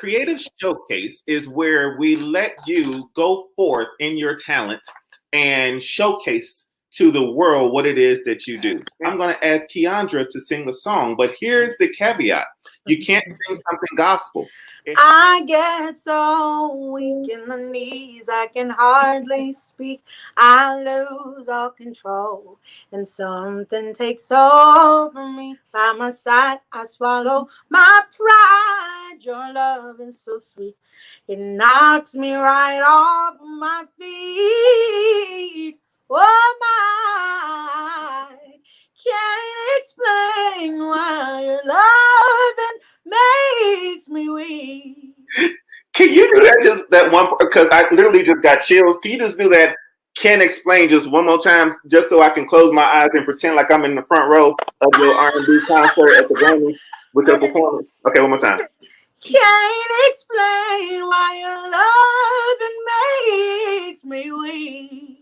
creative showcase is where we let you go forth in your talent and showcase to the world what it is that you do. I'm going to ask Keandra to sing the song, but here's the caveat. You can't sing something gospel. I get so weak in the knees, I can hardly speak. I lose all control, and something takes over me. By my side, I swallow my pride. Your love is so sweet, it knocks me right off my feet. Oh my, can't explain why your loving makes me weak. Can you do that just that one? Because I literally just got chills. Can you just do that? Can't explain just one more time, just so I can close my eyes and pretend like I'm in the front row of your R&B concert at the Grammy with your performance. Okay, one more time. Can't explain why your loving makes me weak.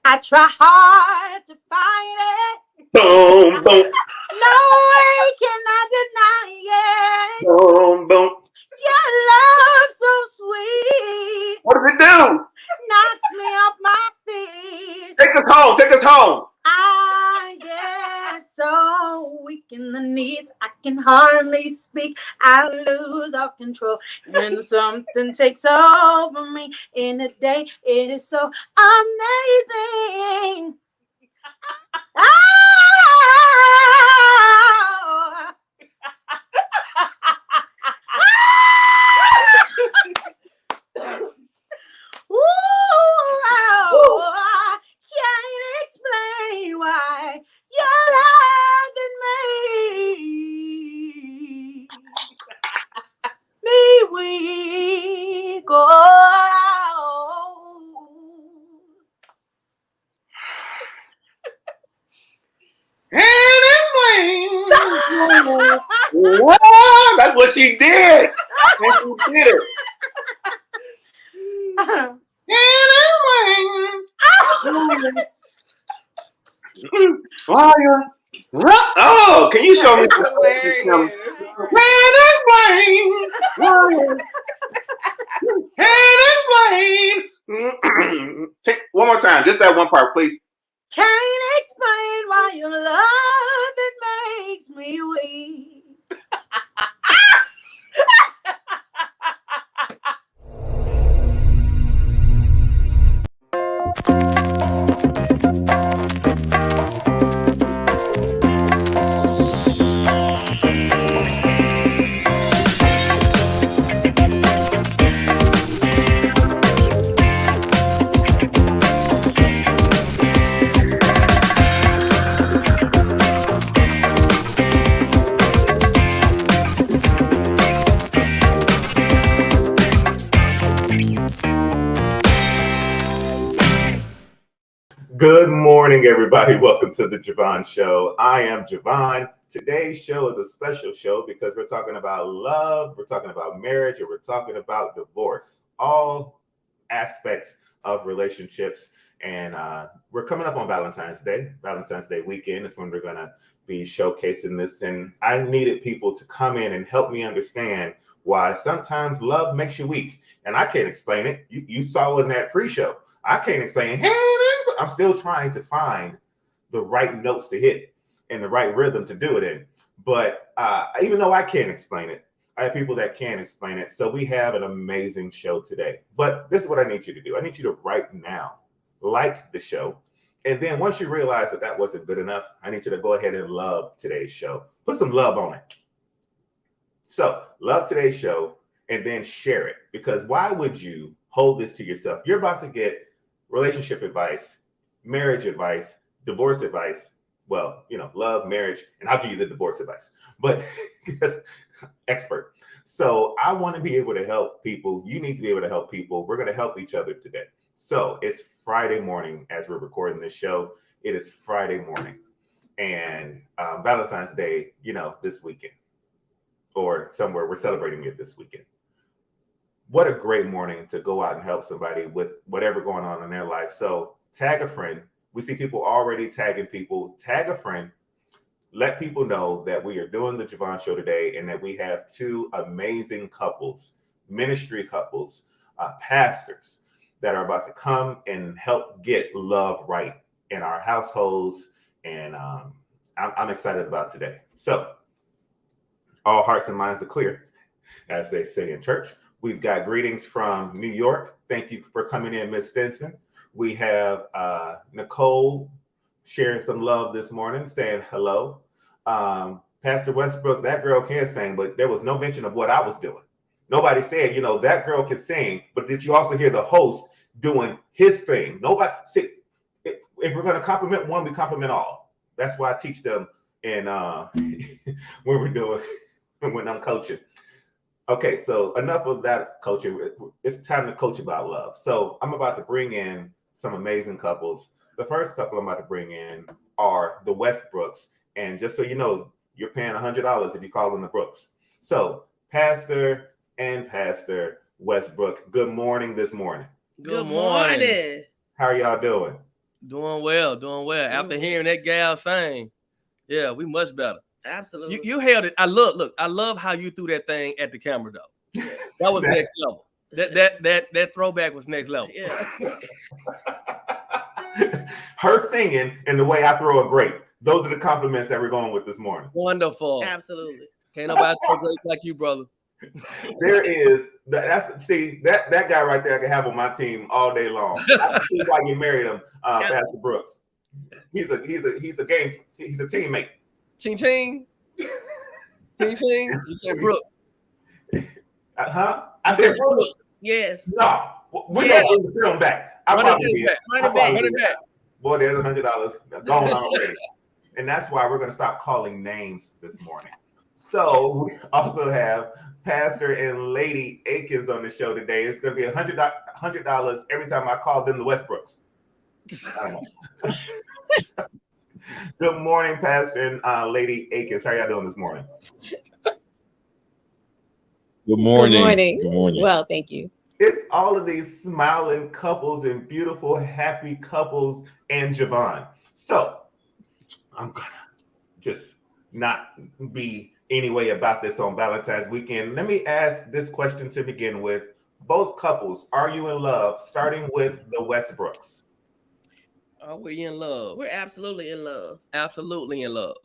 I try hard to fight it. Boom, boom. No way can I deny it. Boom, boom. Your love so sweet. What does it do? Knocks me off my feet. Take us home. Take us home. I get so weak in the knees, I can hardly speak. I lose all control when something takes over me. In a day, it is so amazing. Oh. Ooh, I can't explain why you're loving me weak. Oh. Wow, that's what she did. And she did it. Oh, can you show me some? One more time, just that one part, please. Can't explain why your loving makes me weak. Good morning, everybody. Welcome to the Javon Show. I am Javon. Today's show is a special show because we're talking about love, we're talking about marriage, and we're talking about divorce. All aspects of relationships. And we're coming up on Valentine's Day weekend is when we're going to be showcasing this. And I needed people to come in and help me understand why sometimes love makes you weak. And I can't explain it. You saw in that pre-show. I can't explain it. I'm still trying to find the right notes to hit and the right rhythm to do it in. But even though I can't explain it, I have people that can explain it. So we have an amazing show today. But this is what I need you to do. I need you to right now like the show. And then once you realize that that wasn't good enough, I need you to go ahead and love today's show. Put some love on it. So love today's show and then share it. Because why would you hold this to yourself? You're about to get relationship advice, marriage advice, divorce advice. Well, love, marriage, and I'll give you the divorce advice, but expert. So I want to be able to help people. You need to be able to help people. We're going to help each other today. So it's Friday morning as we're recording this show. It is Friday morning and Valentine's Day, this weekend or somewhere we're celebrating it this weekend. What a great morning to go out and help somebody with whatever going on in their life. So tag a friend. We see people already tagging people. Tag a friend. let people know that we are doing the Javon Show today and that we have two amazing couples, ministry couples, pastors that are about to come and help get love right in our households. And I'm excited about today. So all hearts and minds are clear, as they say in church. We've got greetings from New York. Thank you for coming in, Miss Stinson. We have Nicole sharing some love this morning, saying hello. Pastor Westbrook, that girl can sing, but there was no mention of what I was doing. Nobody said, that girl can sing, but did you also hear the host doing his thing? Nobody. See, if we're going to compliment one, we compliment all. That's why I teach them in when I'm coaching. Okay, so enough of that coaching. It's time to coach about love. So I'm about to bring in some amazing couples. The first couple I'm about to bring in are the Westbrooks. And just so you know, you're paying $100 if you call them the Brooks. So Pastor and Pastor Westbrook, good morning this morning. Good morning. How are y'all doing? Doing well. After hearing that gal sing, yeah, we much better. Absolutely. You held it. I love how you threw that thing at the camera though. That was next level. That throwback was next level. Yeah. Her singing and the way I throw a grape. Those are the compliments that we're going with this morning. Wonderful. Absolutely. Can't nobody throw grapes like you, brother. There is that guy right there I can have on my team all day long. That's why you married him, Pastor Brooks. He's a teammate. Ching ching. Ching ching. You said Brooke. I said Brooks. Yes. No, we're gonna bring the film back. Run it back. Boy, there's $100 going already. And that's why we're gonna stop calling names this morning. So we also have Pastor and Lady Akins on the show today. It's gonna be $100 every time I call them the Westbrooks. Good morning, Pastor and Lady Akins. How are y'all doing this morning? Good morning. Good morning. Well, thank you. It's all of these smiling couples and beautiful, happy couples and Javon. So I'm gonna just not be any way about this on Valentine's weekend. Let me ask this question to begin with. Both couples, are you in love? Starting with the Westbrooks. Are we in love? We're absolutely in love. Absolutely in love.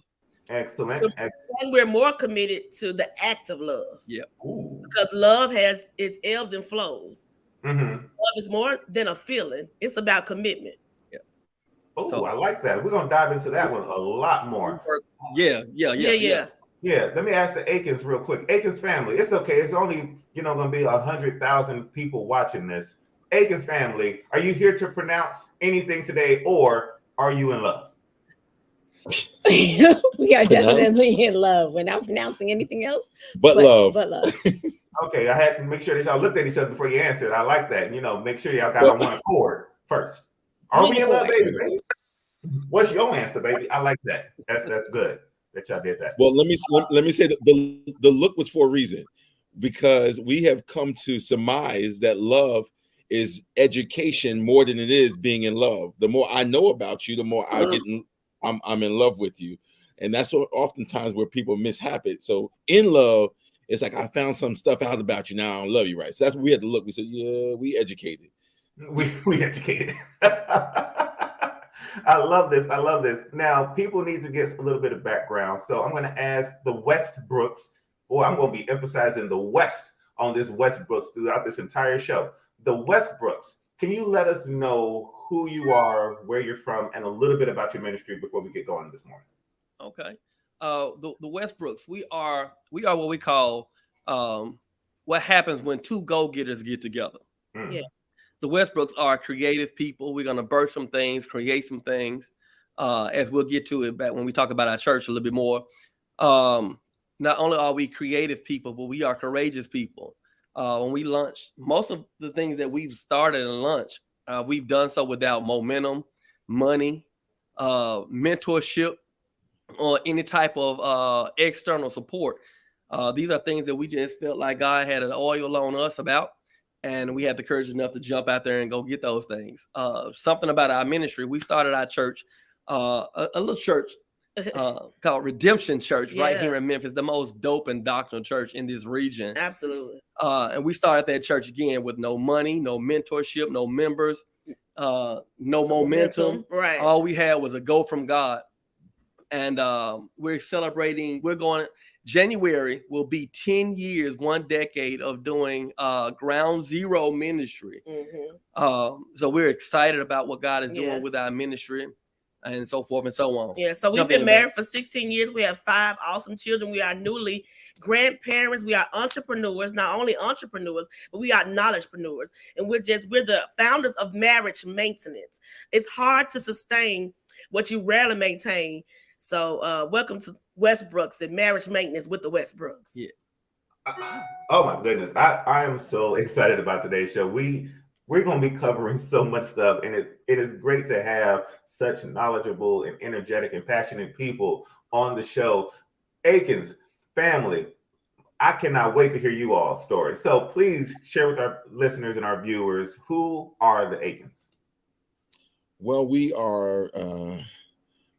Excellent. And we're more committed to the act of love. Yeah. Ooh. Because love has its ebbs and flows. Mm-hmm. Love is more than a feeling. It's about commitment. Yeah. Oh, I like that. We're gonna dive into that one a lot more. Yeah. Yeah, let me ask the Akins real quick. Akins family, it's okay. It's only, gonna be 100,000 people watching this. Akins family, are you here to pronounce anything today, or are you in love? We are definitely in love. We're not pronouncing anything else. But love. Okay, I had to make sure that y'all looked at each other before you answered. I like that. Make sure y'all got on one accord first. Are we in love, baby? What's your answer, baby? I like that. That's good that y'all did that. Well, let me say that the look was for a reason, because we have come to surmise that love is education more than it is being in love. The more I know about you, the more I'm in love with you. And that's oftentimes where people mishap it. So in love, it's like I found some stuff out about you. Now I don't love you, right? So that's what we had to look. We said, yeah, we educated. We educated. I love this. Now, people need to get a little bit of background. So I'm going to ask the Westbrooks, or I'm going to be emphasizing the West on this Westbrooks throughout this entire show. The Westbrooks, can you let us know who you are, where you're from, and a little bit about your ministry before we get going this morning? Okay. The Westbrooks, we are what we call what happens when two go-getters get together. Yeah. The Westbrooks are creative people. We're going to birth some things, create some things, as we'll get to it back when we talk about our church a little bit more. Not only are we creative people, but we are courageous people. When we launch, most of the things that we've started and launched, we've done so without momentum, money, mentorship, or any type of external support. These are things that we just felt like God had an oil on us about. And we had the courage enough to jump out there and go get those things. Something about our ministry. We started our church, a little church called Redemption Church right Yeah. here in Memphis, the most dope and doctrinal church in this region. Absolutely. And we started that church again with no money, no mentorship, no members, no momentum. Right. All we had was a go from God. And we're celebrating, January will be 10 years, 1 decade of doing ground zero ministry. So we're excited about what God is doing with our ministry and so forth and so on. Yeah, so we've been married for 16 years. We have 5 awesome children. We are newly grandparents. We are entrepreneurs, not only entrepreneurs, but we are knowledgepreneurs. And we're the founders of marriage maintenance. It's hard to sustain what you rarely maintain. So welcome to Westbrooks and marriage maintenance with the Westbrooks. Yeah. Oh my goodness. I am so excited about today's show. We're going to be covering so much stuff, and it is great to have such knowledgeable and energetic and passionate people on the show. Akins family, I cannot wait to hear you all's story. So please share with our listeners and our viewers, who are the Akins? Well, we are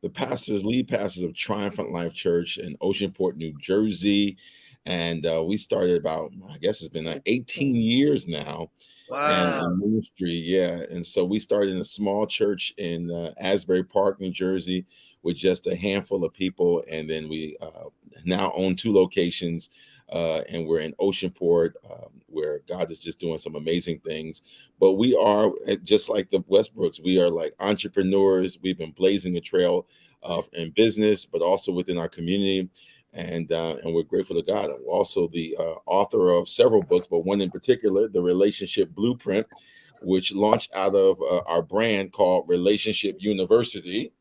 the lead pastors of Triumphant Life Church in Oceanport, New Jersey. And we started about, I guess it's been like 18 years now. Wow. And ministry, yeah. And so we started in a small church in Asbury Park, New Jersey, with just a handful of people. And then we now own 2 locations, and we're in Oceanport, where God is just doing some amazing things. But we are, just like the Westbrooks, we are like entrepreneurs. We've been blazing a trail in business, but also within our community. And we're grateful to God. I'm also the author of several books, but one in particular, The Relationship Blueprint, which launched out of our brand called Relationship University.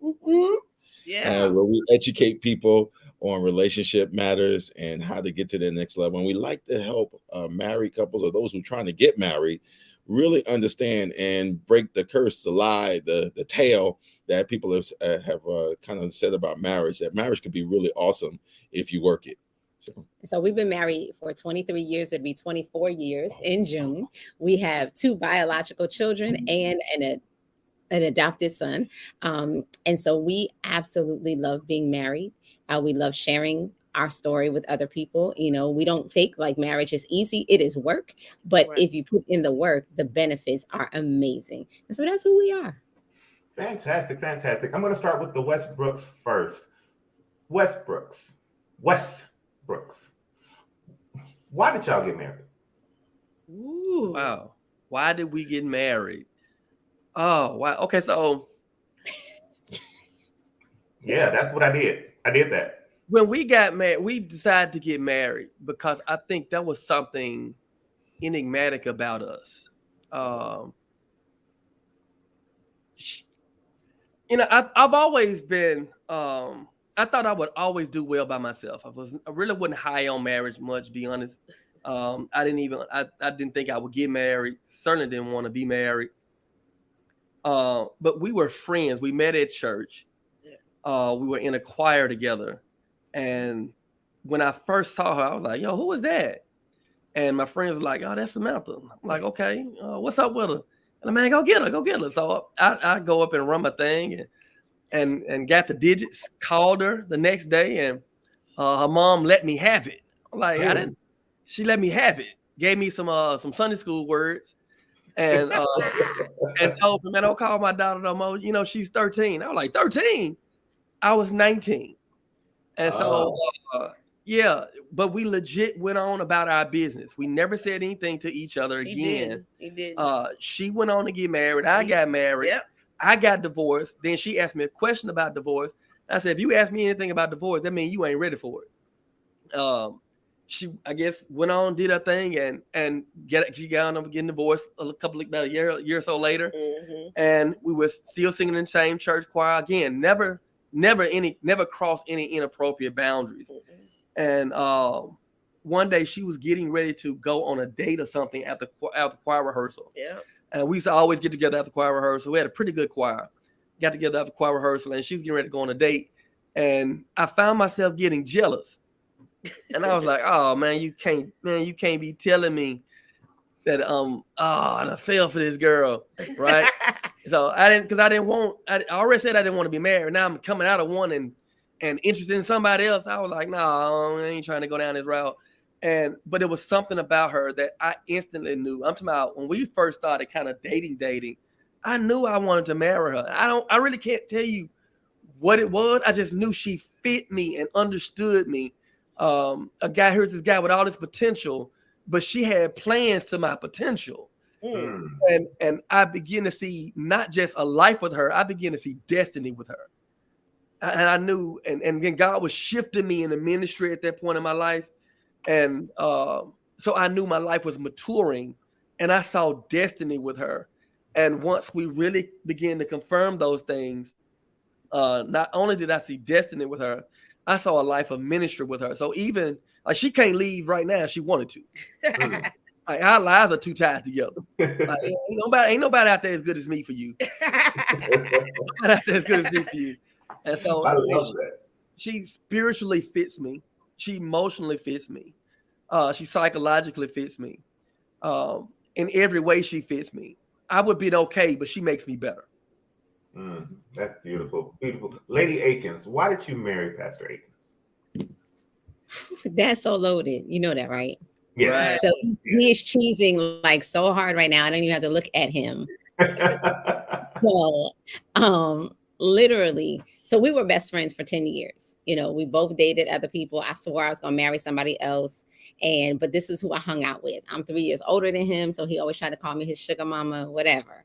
Yeah. Where we educate people on relationship matters and how to get to the next level. And we like to help married couples or those who are trying to get married really understand and break the curse, the lie, the tale that people have kind of said about marriage, that marriage could be really awesome if you work it. So we've been married for 23 years. It'd be 24 years in June. We have 2 biological children and an adopted son. And so we absolutely love being married. We love sharing our story with other people. You know, we don't fake like marriage is easy. It is work. But if you put in the work, the benefits are amazing. And so that's who we are. Fantastic. I'm going to start with the Westbrooks first. Westbrooks. Why did y'all get married? Ooh. Wow. Why did we get married? Oh, wow. Okay, so yeah, that's what I did. I did that. When we got married, we decided to get married because I think that was something enigmatic about us. I've always been, I thought I would always do well by myself. I really wasn't high on marriage much, to be honest. I didn't think I would get married. Certainly didn't want to be married. But we were friends. We met at church. We were in a choir together. And when I first saw her, I was like, yo, who is that? And my friends were like, oh, that's Samantha. I'm like, okay, what's up with her? And I'm like, go get her. So I go up and run my thing and got the digits, called her the next day, and her mom let me have it. I'm like, she let me have it. Gave me some Sunday school words and told me, man, don't call my daughter no more. You know, she's 13. I was like, 13? I was 19. And so, yeah, but we legit went on about our business. We never said anything to each other again. He did. She went on to get married. I got married. Yep. I got divorced. Then she asked me a question about divorce. I said, if you ask me anything about divorce, that means you ain't ready for it. She, I guess, went on, did her thing, and she got on getting divorced about a year or so later. Mm-hmm. And we were still singing in the same church choir again. Never crossed any inappropriate boundaries. Mm-hmm. And one day she was getting ready to go on a date or something at the choir rehearsal. Yeah. And we used to always get together after choir rehearsal. We had a pretty good choir. Got together after choir rehearsal, and she was getting ready to go on a date. And I found myself getting jealous. And I was like, oh man, you can't be telling me that I fell for this girl, right? So I already said I didn't want to be married. Now I'm coming out of one, and and interested in somebody else, I was like, no, I ain't trying to go down this route. But it was something about her that I instantly knew. I'm talking about when we first started kind of dating, I knew I wanted to marry her. I really can't tell you what it was. I just knew she fit me and understood me. Here's this guy with all this potential, but she had plans to my potential. And I begin to see not just a life with her, I begin to see destiny with her. And I knew, and then God was shifting me in the ministry at that point in my life. And so I knew my life was maturing, and I saw destiny with her. And once we really began to confirm those things, not only did I see destiny with her, I saw a life of ministry with her. So even like she can't leave right now if she wanted to. Like, our lives are too tied together. Like, ain't nobody out there as good as me for you. Nobody out there as good as me for you. And so I love that. She spiritually fits me. She emotionally fits me. She psychologically fits me. In every way she fits me. I would be okay, but she makes me better. That's beautiful. Beautiful. Lady Akins, why did you marry Pastor Akins? That's so loaded. You know that, right? Yeah. So he is cheesing like so hard right now. I don't even have to look at him. So literally, so we were best friends for 10 years. You know, we both dated other people. I swore I was gonna marry somebody else. But this was who I hung out with. I'm 3 years older than him, so he always tried to call me his sugar mama, whatever.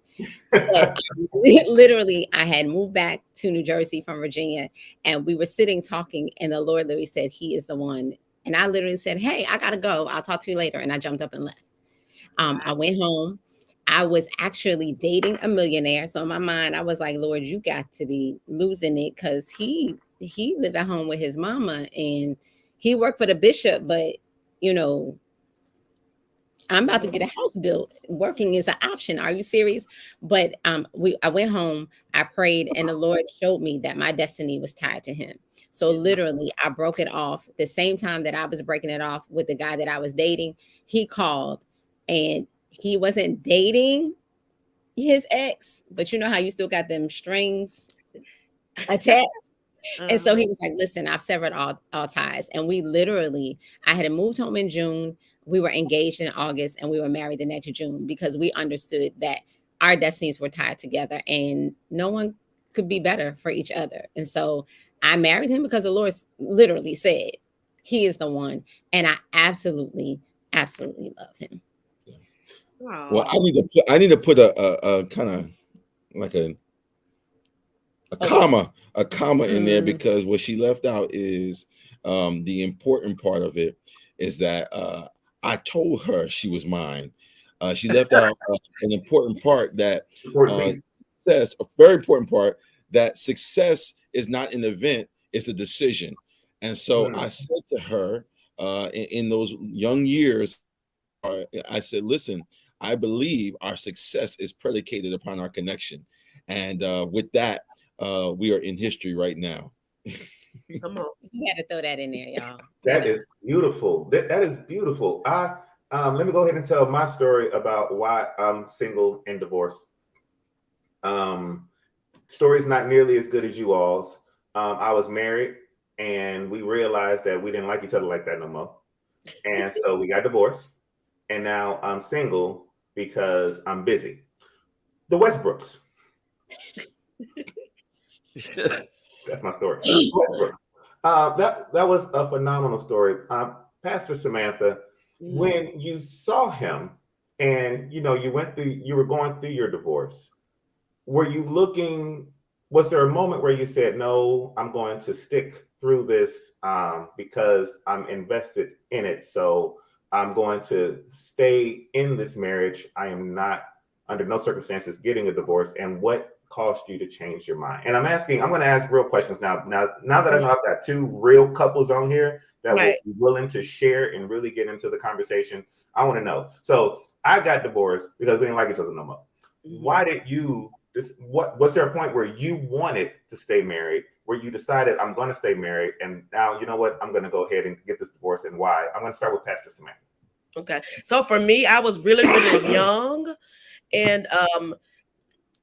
But literally, I had moved back to New Jersey from Virginia, and we were sitting talking, and the Lord literally said, he is the one. And I literally said, hey, I gotta go. I'll talk to you later. And I jumped up and left. I went home. I was actually dating a millionaire. So in my mind, I was like, Lord, you got to be losing it, because he lived at home with his mama, and he worked for the bishop, but you know, I'm about to get a house built. Working is an option. Are you serious? But I went home, I prayed, and the Lord showed me that my destiny was tied to him. So literally, I broke it off. The same time that I was breaking it off with the guy that I was dating, he called, and he wasn't dating his ex, but you know how you still got them strings attached. And so he was like, listen, I've severed all ties. And we literally, I had moved home in June. We were engaged in August, and we were married the next June, because we understood that our destinies were tied together and no one could be better for each other. And so I married him because the Lord literally said he is the one. And I absolutely, absolutely love him. Well, I need to put a kind of like a comma in there, because what she left out is the important part of it is that I told her she was mine. She left out an important part, that success, a very important part, that success is not an event, it's a decision. And so I said to her in those young years, I said, listen, I believe our success is predicated upon our connection. And with that, we are in history right now. Come on. You had to throw that in there, y'all. That is beautiful. That is beautiful. Let me go ahead and tell my story about why I'm single and divorced. Story's not nearly as good as you all's. I was married, and we realized that we didn't like each other like that no more. And so we got divorced. And now I'm single because I'm busy. The Westbrooks. That's my story. That was a phenomenal story. Pastor Samantha, when you saw him and you were going through your divorce, was there a moment where you said, no, I'm going to stick through this because I'm invested in it, so I'm going to stay in this marriage. I am not under no circumstances getting a divorce. And what caused you to change your mind? And I'm going to ask real questions now. Now that I know I've got two real couples on here that will be willing to share and really get into the conversation, I want to know. So I got divorced because we didn't like each other no more. Why did you? Was there a point where you wanted to stay married, where you decided I'm going to stay married, and now you know what, I'm going to go ahead and get this divorce, and why? I'm going to start with Pastor Samantha. Okay, so for me, I was really, really young, and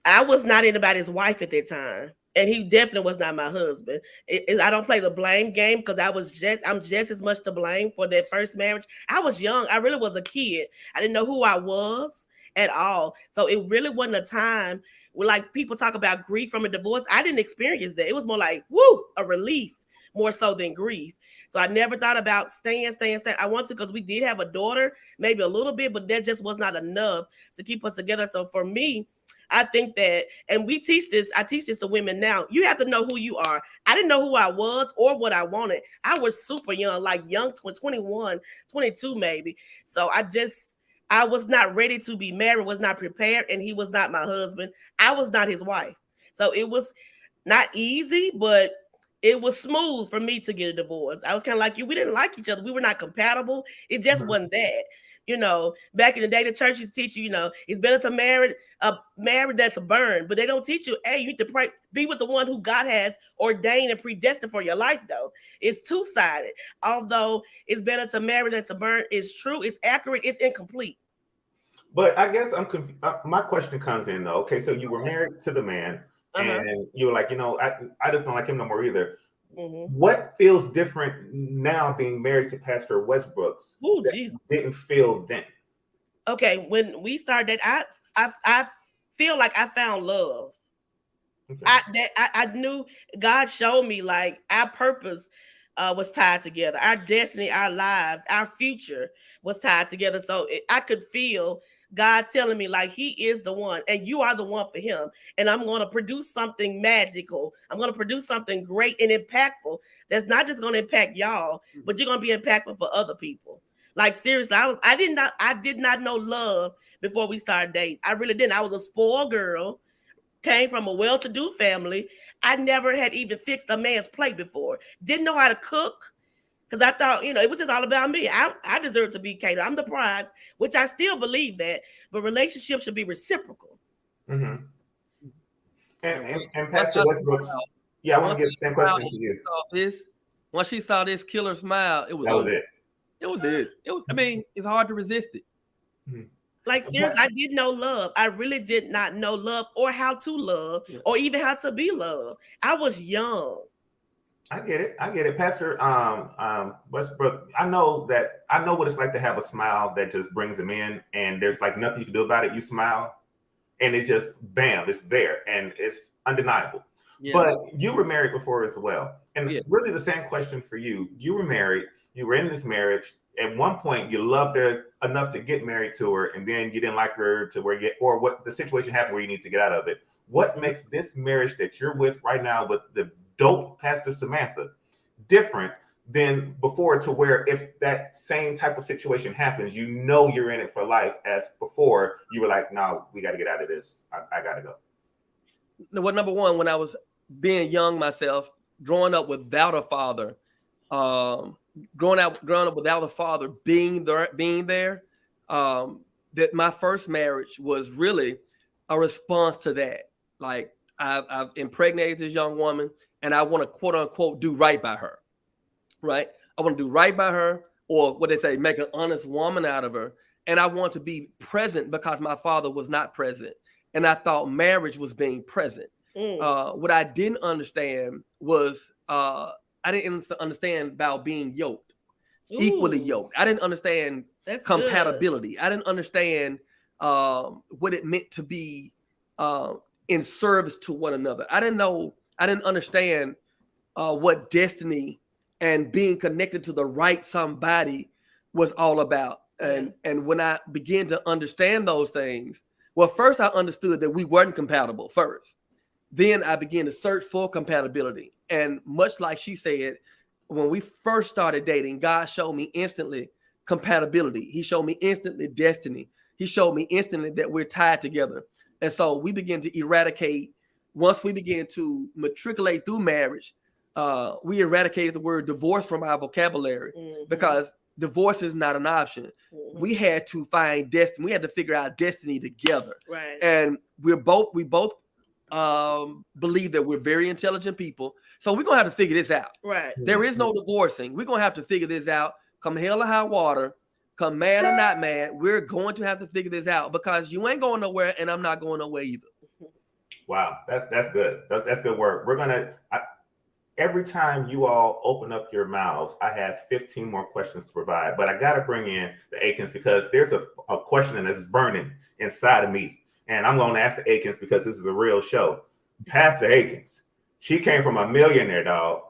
I was not anybody's wife at that time. And he definitely was not my husband. I don't play the blame game because I'm just as much to blame for that first marriage. I was young. I really was a kid. I didn't know who I was at all. So it really wasn't a time where, like, people talk about grief from a divorce. I didn't experience that. It was more like, woo, a relief more so than grief. So I never thought about staying. I want to, because we did have a daughter, maybe a little bit, but that just was not enough to keep us together. So for me, I think that, and I teach this to women now, you have to know who you are. I didn't know who I was or what I wanted. I was super young, like young, 21, 22 maybe. So I was not ready to be married, was not prepared, and he was not my husband. I was not his wife. So it was not easy, but it was smooth for me to get a divorce. I was kind of like you. We didn't like each other. We were not compatible. It just wasn't that. You know, back in the day, the church used to teach you, it's better to marry than to burn. But they don't teach you, hey, you need to pray, be with the one who God has ordained and predestined for your life, though. It's two-sided. Although it's better to marry than to burn, it's true, it's accurate, it's incomplete. But I guess I'm confused. My question comes in, though. Okay, so you were married to the man, and you were like, I just don't like him no more either. Mm-hmm. What feels different now being married to Pastor Westbrook that didn't feel then? Okay, when we started, I feel like I found love. Okay. I knew God showed me, like, our purpose was tied together. Our destiny, our lives, our future was tied together. So I could feel God telling me, like, he is the one and you are the one for him. And I'm going to produce something magical. I'm going to produce something great and impactful that's not just going to impact y'all, but you're going to be impactful for other people. Like, seriously, I did not know love before we started dating. I really didn't. I was a spoiled girl, came from a well-to-do family. I never had even fixed a man's plate before. Didn't know how to cook. Because I thought, it was just all about me. I deserve to be catered. I'm the prize, which I still believe that. But relationships should be reciprocal. Mm-hmm. And Pastor Westbrook, I want to get the same question to you. Once she saw this killer smile, it was it. It was it. It's hard to resist it. Mm-hmm. Like, seriously, I didn't know love. I really did not know love or how to love or even how to be loved. I was young. I get it. Pastor Westbrook, I know what it's like to have a smile that just brings him in, and there's like nothing you can do about it. You smile and it just, bam, it's there and it's undeniable. Yeah. But you were married before as well. And really the same question for you. You were married, you were in this marriage. At one point you loved her enough to get married to her, and then you didn't like her to where what the situation happened where you need to get out of it. What makes this marriage that you're with right now with the dope Pastor Samantha different than before, to where if that same type of situation happens, you're in it for life, as before you were like, no, we got to get out of this. I got to go. Well, number one, when I was being young myself, growing up without a father, growing up without a father, being there, that my first marriage was really a response to that. Like, I've impregnated this young woman, and I want to, quote unquote, do right by her, right? I want to do right by her, or what they say, make an honest woman out of her. And I want to be present because my father was not present. And I thought marriage was being present. What I didn't understand was, I didn't understand about being yoked, equally yoked. I didn't understand compatibility. Good. I didn't understand what it meant to be in service to one another. I didn't understand what destiny and being connected to the right somebody was all about. And when I began to understand those things, well, first I understood that we weren't compatible first. Then I began to search for compatibility. And much like she said, when we first started dating, God showed me instantly compatibility. He showed me instantly destiny. He showed me instantly that we're tied together. And so we began to eradicate. Once we began to matriculate through marriage, we eradicated the word divorce from our vocabulary, because divorce is not an option. We had to find destiny. We had to figure out destiny together. Right. And we both believe that we're very intelligent people. So we're going to have to figure this out. Right. There is no divorcing. We're going to have to figure this out. Come hell or high water, come mad or not mad, we're going to have to figure this out, because you ain't going nowhere and I'm not going nowhere either. Wow, that's good. That's good work. Every time you all open up your mouths, I have 15 more questions to provide, but I got to bring in the Akins because there's a question that's burning inside of me. And I'm going to ask the Akins because this is a real show. Pastor Akins, she came from a millionaire, dog.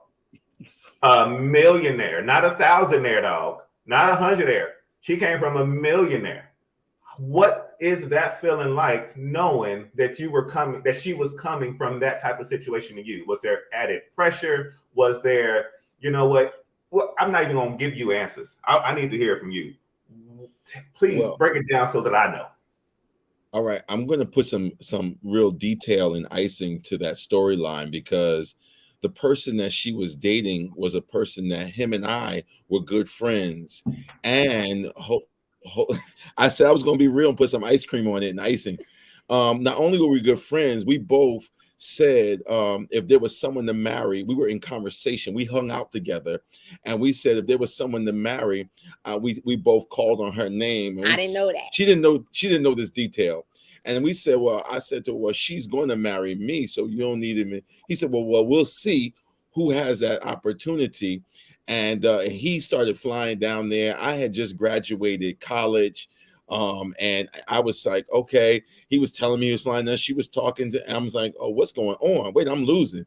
A millionaire, not a thousandaire, dog, not a hundredaire. She came from a millionaire. What is that feeling like, knowing that she was coming from that type of situation to you? Was there added pressure? Was there, you know what? Well, I'm not even going to give you answers. I need to hear from you. Please break it down so that I know. All right, I'm going to put some real detail and icing to that storyline, because the person that she was dating was a person that him and I were good friends. And I said I was going to be real and put some ice cream on it and icing. Not only were we good friends, we both said if there was someone to marry, we were in conversation. We hung out together, and we said if there was someone to marry, we both called on her name. And I didn't know that. She didn't know this detail. And we said, well, I said to her, well, she's going to marry me, so you don't need him. He said, well, we'll see who has that opportunity. And he started flying down there. I had just graduated college. And I was like, okay. He was telling me he was flying down. She was talking to, and I was like, oh, what's going on? Wait, I'm losing.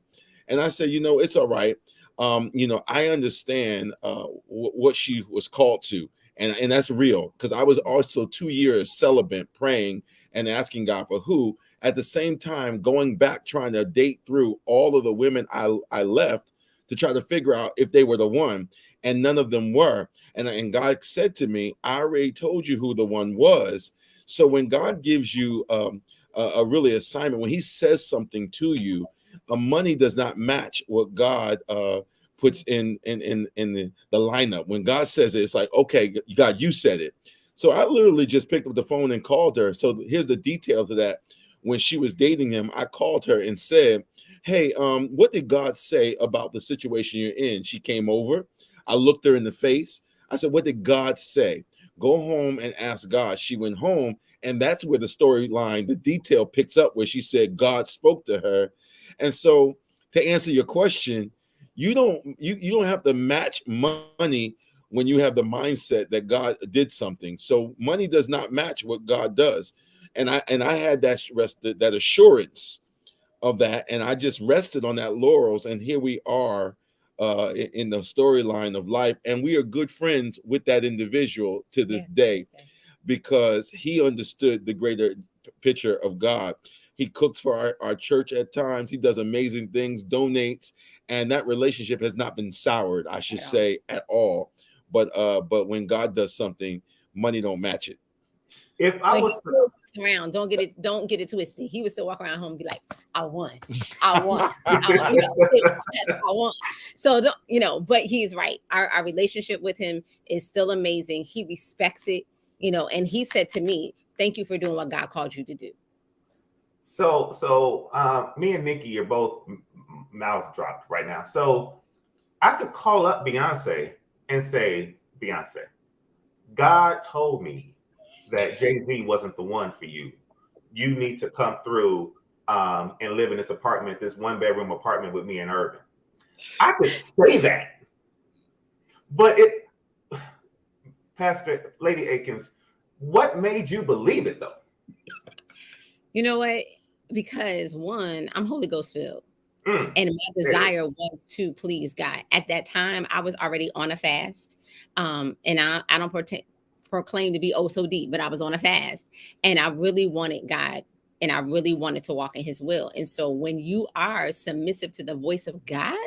And I said, it's all right. I understand what she was called to. And that's real, because I was also 2 years celibate, praying and asking God for who. At the same time, going back, trying to date through all of the women I left to try to figure out if they were the one, and none of them were. And God said to me, I already told you who the one was. So when God gives you a really assignment, when he says something to you, money does not match what God puts in the lineup. When God says it, it's like, okay, God, you said it. So I literally just picked up the phone and called her. So here's the details of that. When she was dating him, I called her and said, hey, what did God say about the situation you're in? She came over. I looked her in the face. I said, what did God say? Go home and ask God. She went home, and that's where the storyline, the detail picks up, where she said God spoke to her. And so to answer your question, you don't have to match money when you have the mindset that God did something. So money does not match what God does. And I had that assurance of that, and I just rested on that laurels, and here we are in the storyline of life, and we are good friends with that individual to this day, because he understood the greater picture of God. He cooks for our church at times. He does amazing things, donates, and that relationship has not been soured, I should say, at all. But when God does something, money don't match it. If I was around, don't get it twisted. He would still walk around home and be like, I won. So but he's right. Our relationship with him is still amazing. He respects it, and he said to me, thank you for doing what God called you to do. So me and Nikki are both mouths dropped right now. So I could call up Beyonce and say, Beyonce, God told me that Jay-Z wasn't the one for you. You need to come through and live in this apartment, this 1-bedroom apartment with me in Urban. I could say that, but Pastor Lady Akins, what made you believe it though? You know what? Because one, I'm Holy Ghost filled. And my desire was to please God. At that time, I was already on a fast. And I don't proclaim to be so deep, but I was on a fast, and I really wanted God, and I really wanted to walk in his will. And so when you are submissive to the voice of God,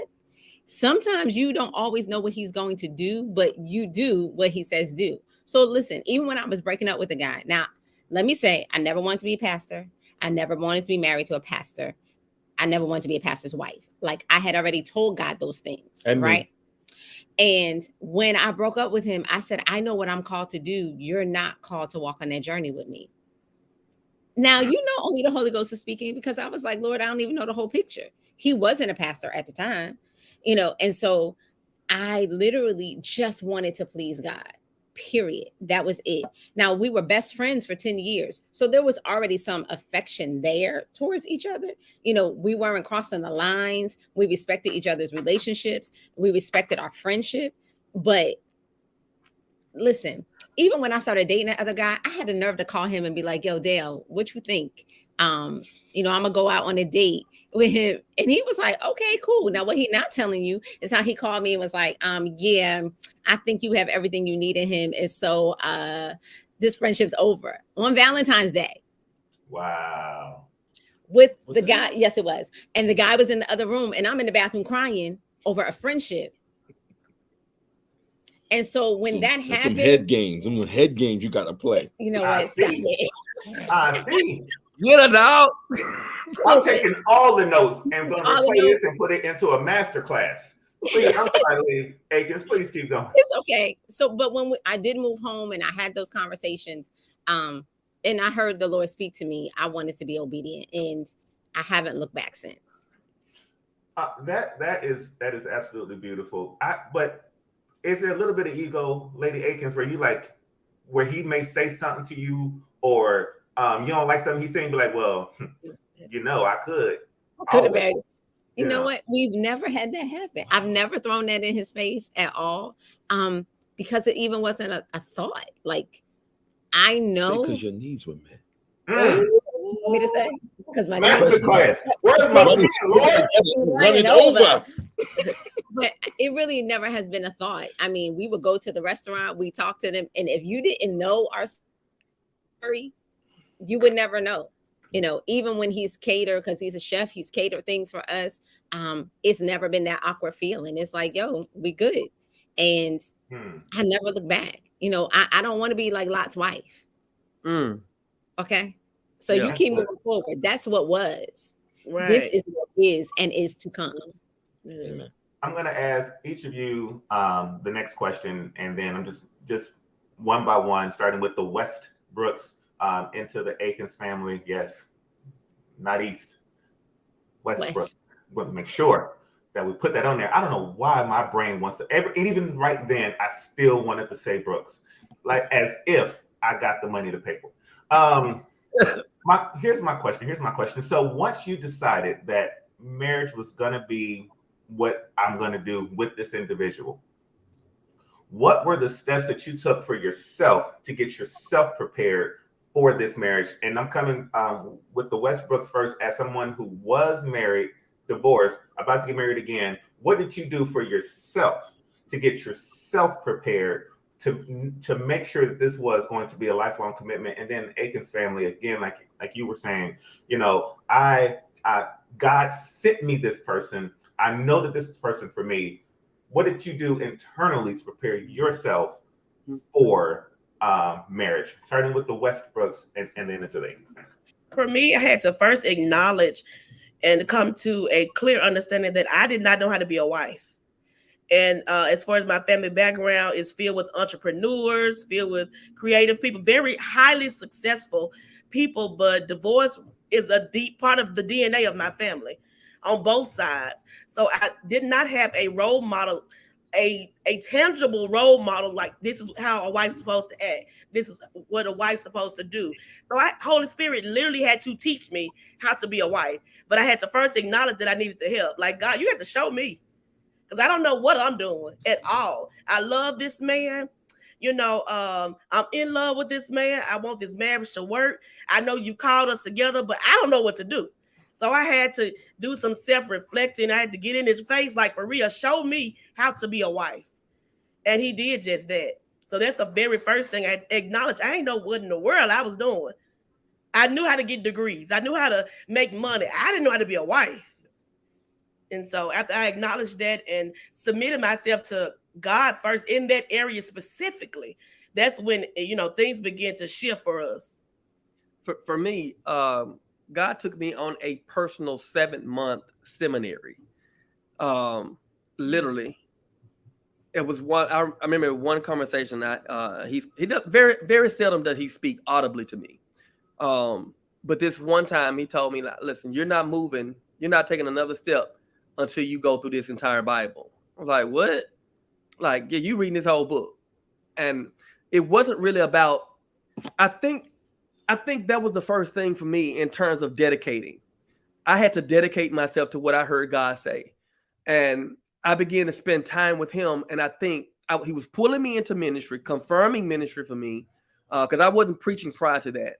sometimes you don't always know what he's going to do, but you do what he says do. So listen, even when I was breaking up with a guy, now let me say, I never wanted to be a pastor. I never wanted to be married to a pastor. I never wanted to be a pastor's wife. Like, I had already told God those things, right? And when I broke up with him, I said, I know what I'm called to do. You're not called to walk on that journey with me. Now, only the Holy Ghost is speaking, because I was like, Lord, I don't even know the whole picture. He wasn't a pastor at the time, and so I literally just wanted to please God, period. That was it. Now, we were best friends for 10 years. So there was already some affection there towards each other. You know, we weren't crossing the lines. We respected each other's relationships. We respected our friendship. But listen, even when I started dating that other guy, I had the nerve to call him and be like, yo, Dale, what you think? You know, I'm gonna go out on a date with him. And he was like, okay, cool. Now, what he not telling you is how he called me and was like, yeah, I think you have everything you need in him. And so this friendship's over on Valentine's Day. Wow. With the guy, yes, it was. And the guy was in the other room, and I'm in the bathroom crying over a friendship. And so when that happened, some head games, you gotta play. You know what? I see. Get it out. I'm taking all the notes and going to replay this and put it into a master class. Please, I'm sorry, Akins. Please keep going. It's okay. So, but when I did move home and I had those conversations, and I heard the Lord speak to me, I wanted to be obedient, and I haven't looked back since. That is absolutely beautiful. But is there a little bit of ego, Lady Akins, where he may say something to you, or you don't like something he's saying, be like, well, you know, I could have married. You know what? We've never had that happen. I've never thrown that in his face at all, because it even wasn't a thought. Like, I know because your needs were met. Me to say because my master class. Where's my running over? But it really never has been a thought. I mean, we would go to the restaurant, we talk to them, and if you didn't know our story, you would never know. You know, even when he's catered, because he's a chef, he's catered things for us. It's never been that awkward feeling. It's like, yo, we good. And I never look back. You know, I don't want to be like Lot's wife. Okay. So you keep moving forward. That's what was. Right. This is what is and is to come. Amen. I'm going to ask each of you the next question, and then I'm just one by one, starting with the Westbrooks into the Akins family. Yes, not East. Westbrooks. We'll make sure that we put that on there. I don't know why my brain wants to. And even right then, I still wanted to say Brooks, like as if I got the money to pay for it. Here's my question. So once you decided that marriage was going to be what I'm going to do with this individual, what were the steps that you took for yourself to get yourself prepared for this marriage? And I'm coming with the Westbrooks first, as someone who was married, divorced, about to get married again. What did you do for yourself to get yourself prepared to make sure that this was going to be a lifelong commitment? And then Akins family, again, like you were saying, you know, God sent me this person. I know that this is the person for me. What did you do internally to prepare yourself for marriage, starting with the Westbrooks and then into the Akins family? For me, I had to first acknowledge and come to a clear understanding that I did not know how to be a wife. And as far as my family background is filled with entrepreneurs, filled with creative people, very highly successful people, but divorce is a deep part of the DNA of my family on both sides. So I did not have a role model, a tangible role model, like this is how a wife's supposed to act. This is what a wife's supposed to do. So Holy Spirit literally had to teach me how to be a wife. But I had to first acknowledge that I needed the help. Like, God, you have to show me, because I don't know what I'm doing at all. I love this man. You know, I'm in love with this man. I want this marriage to work. I know you called us together, but I don't know what to do. So I had to do some self-reflecting. I had to get in his face, like, for real, show me how to be a wife. And he did just that. So that's the very first thing I acknowledged. I ain't know what in the world I was doing. I knew how to get degrees. I knew how to make money. I didn't know how to be a wife. And so after I acknowledged that and submitted myself to God first in that area specifically, that's when, you know, things began to shift for us. For me, God took me on a personal 7-month seminary. Literally, it was one. I remember one conversation. He does very, very seldom does he speak audibly to me. But this one time he told me, listen, you're not moving. You're not taking another step until you go through this entire Bible. I was like, what? Like, yeah, you reading this whole book. And it wasn't really about, I think that was the first thing for me in terms of dedicating. I had to dedicate myself to what I heard God say. And I began to spend time with him. And I think he was pulling me into ministry, confirming ministry for me, because I wasn't preaching prior to that.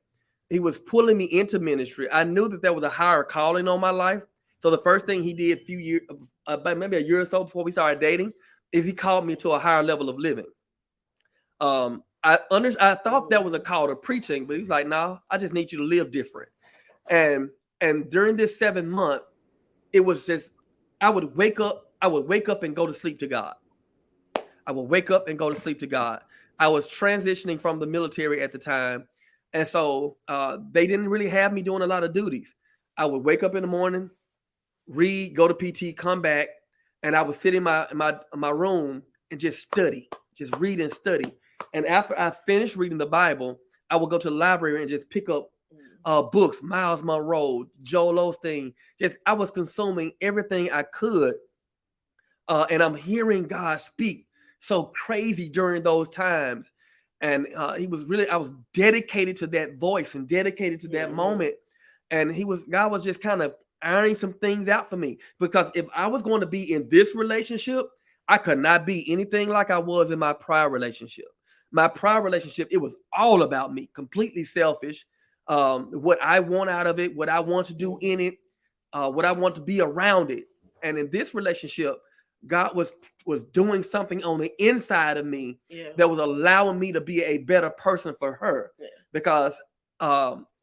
He was pulling me into ministry. I knew that there was a higher calling on my life. So the first thing he did a few years, about maybe a year or so before we started dating, is he called me to a higher level of living. I thought that was a call to preaching, but he's like, no, I just need you to live different. And during this 7 month, it was just, I would wake up and go to sleep to God. I would wake up and go to sleep to God. I was transitioning from the military at the time. And so they didn't really have me doing a lot of duties. I would wake up in the morning, read, go to PT, come back, and I would sit in my room and just study, just read and study. And after I finished reading the Bible, I would go to the library and just pick up books, Miles Monroe, Joel Osteen. I was consuming everything I could. And I'm hearing God speak so crazy during those times. And I was dedicated to that voice and dedicated to that moment. And God was just kind of ironing some things out for me, because if I was going to be in this relationship, I could not be anything like I was in my prior relationship. My prior relationship, it was all about me, completely selfish. What I want out of it, what I want to do in it, what I want to be around it. And in this relationship, God was doing something on the inside of me that was allowing me to be a better person for her, because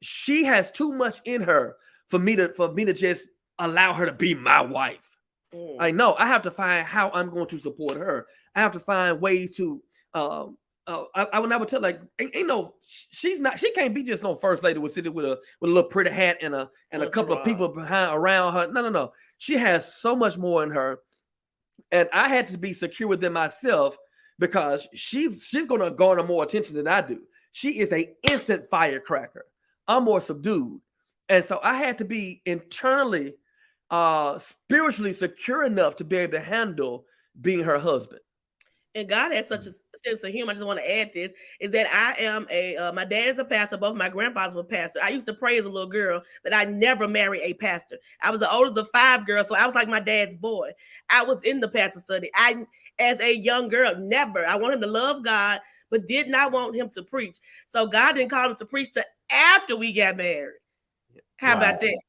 she has too much in her for me to just allow her to be my wife. I know I have to find how I'm going to support her. I have to find ways to I would never tell, like, she can't be just no first lady sitting with a little pretty hat and a couple of people around her. No. She has so much more in her. And I had to be secure within myself, because she's going to garner more attention than I do. She is an instant firecracker. I'm more subdued. And so I had to be internally, spiritually secure enough to be able to handle being her husband. And God has such a sense of humor. I just want to add this, is that I am my dad is a pastor. Both my grandfathers were pastors. I used to pray as a little girl that I never marry a pastor. I was the oldest of 5 girls, so I was like my dad's boy. I was in the pastor study. As a young girl, I wanted him to love God, but did not want him to preach. So God didn't call him to preach till after we got married. How about that?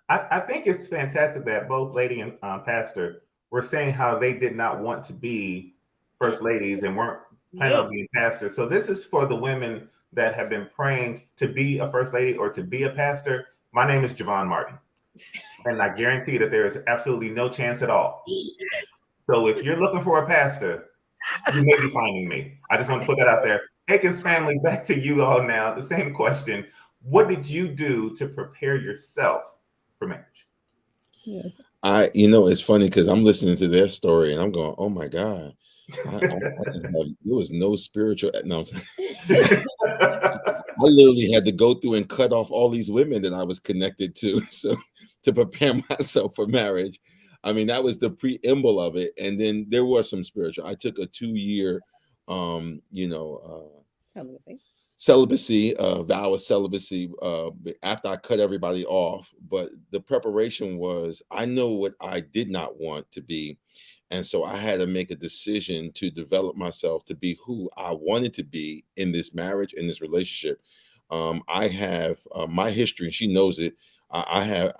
I think it's fantastic that both lady and pastor were saying how they did not want to be first ladies and weren't planning on being pastors. So this is for the women that have been praying to be a first lady or to be a pastor. My name is Javon Martin, and I guarantee that there is absolutely no chance at all. So if you're looking for a pastor, you may be finding me. I just want to put that out there. Akins family, back to you all now. The same question. What did you do to prepare yourself for marriage? Yes. It's funny because I'm listening to their story and I'm going, oh my God. There was no spiritual. No, I'm saying. I literally had to go through and cut off all these women that I was connected to, so to prepare myself for marriage. I mean, that was the preamble of it, and then there was some spiritual. I took a 2-year, celibacy, vow of celibacy after I cut everybody off. But the preparation was, I know what I did not want to be. And so I had to make a decision to develop myself to be who I wanted to be in this marriage, in this relationship. I have my history, and she knows it. I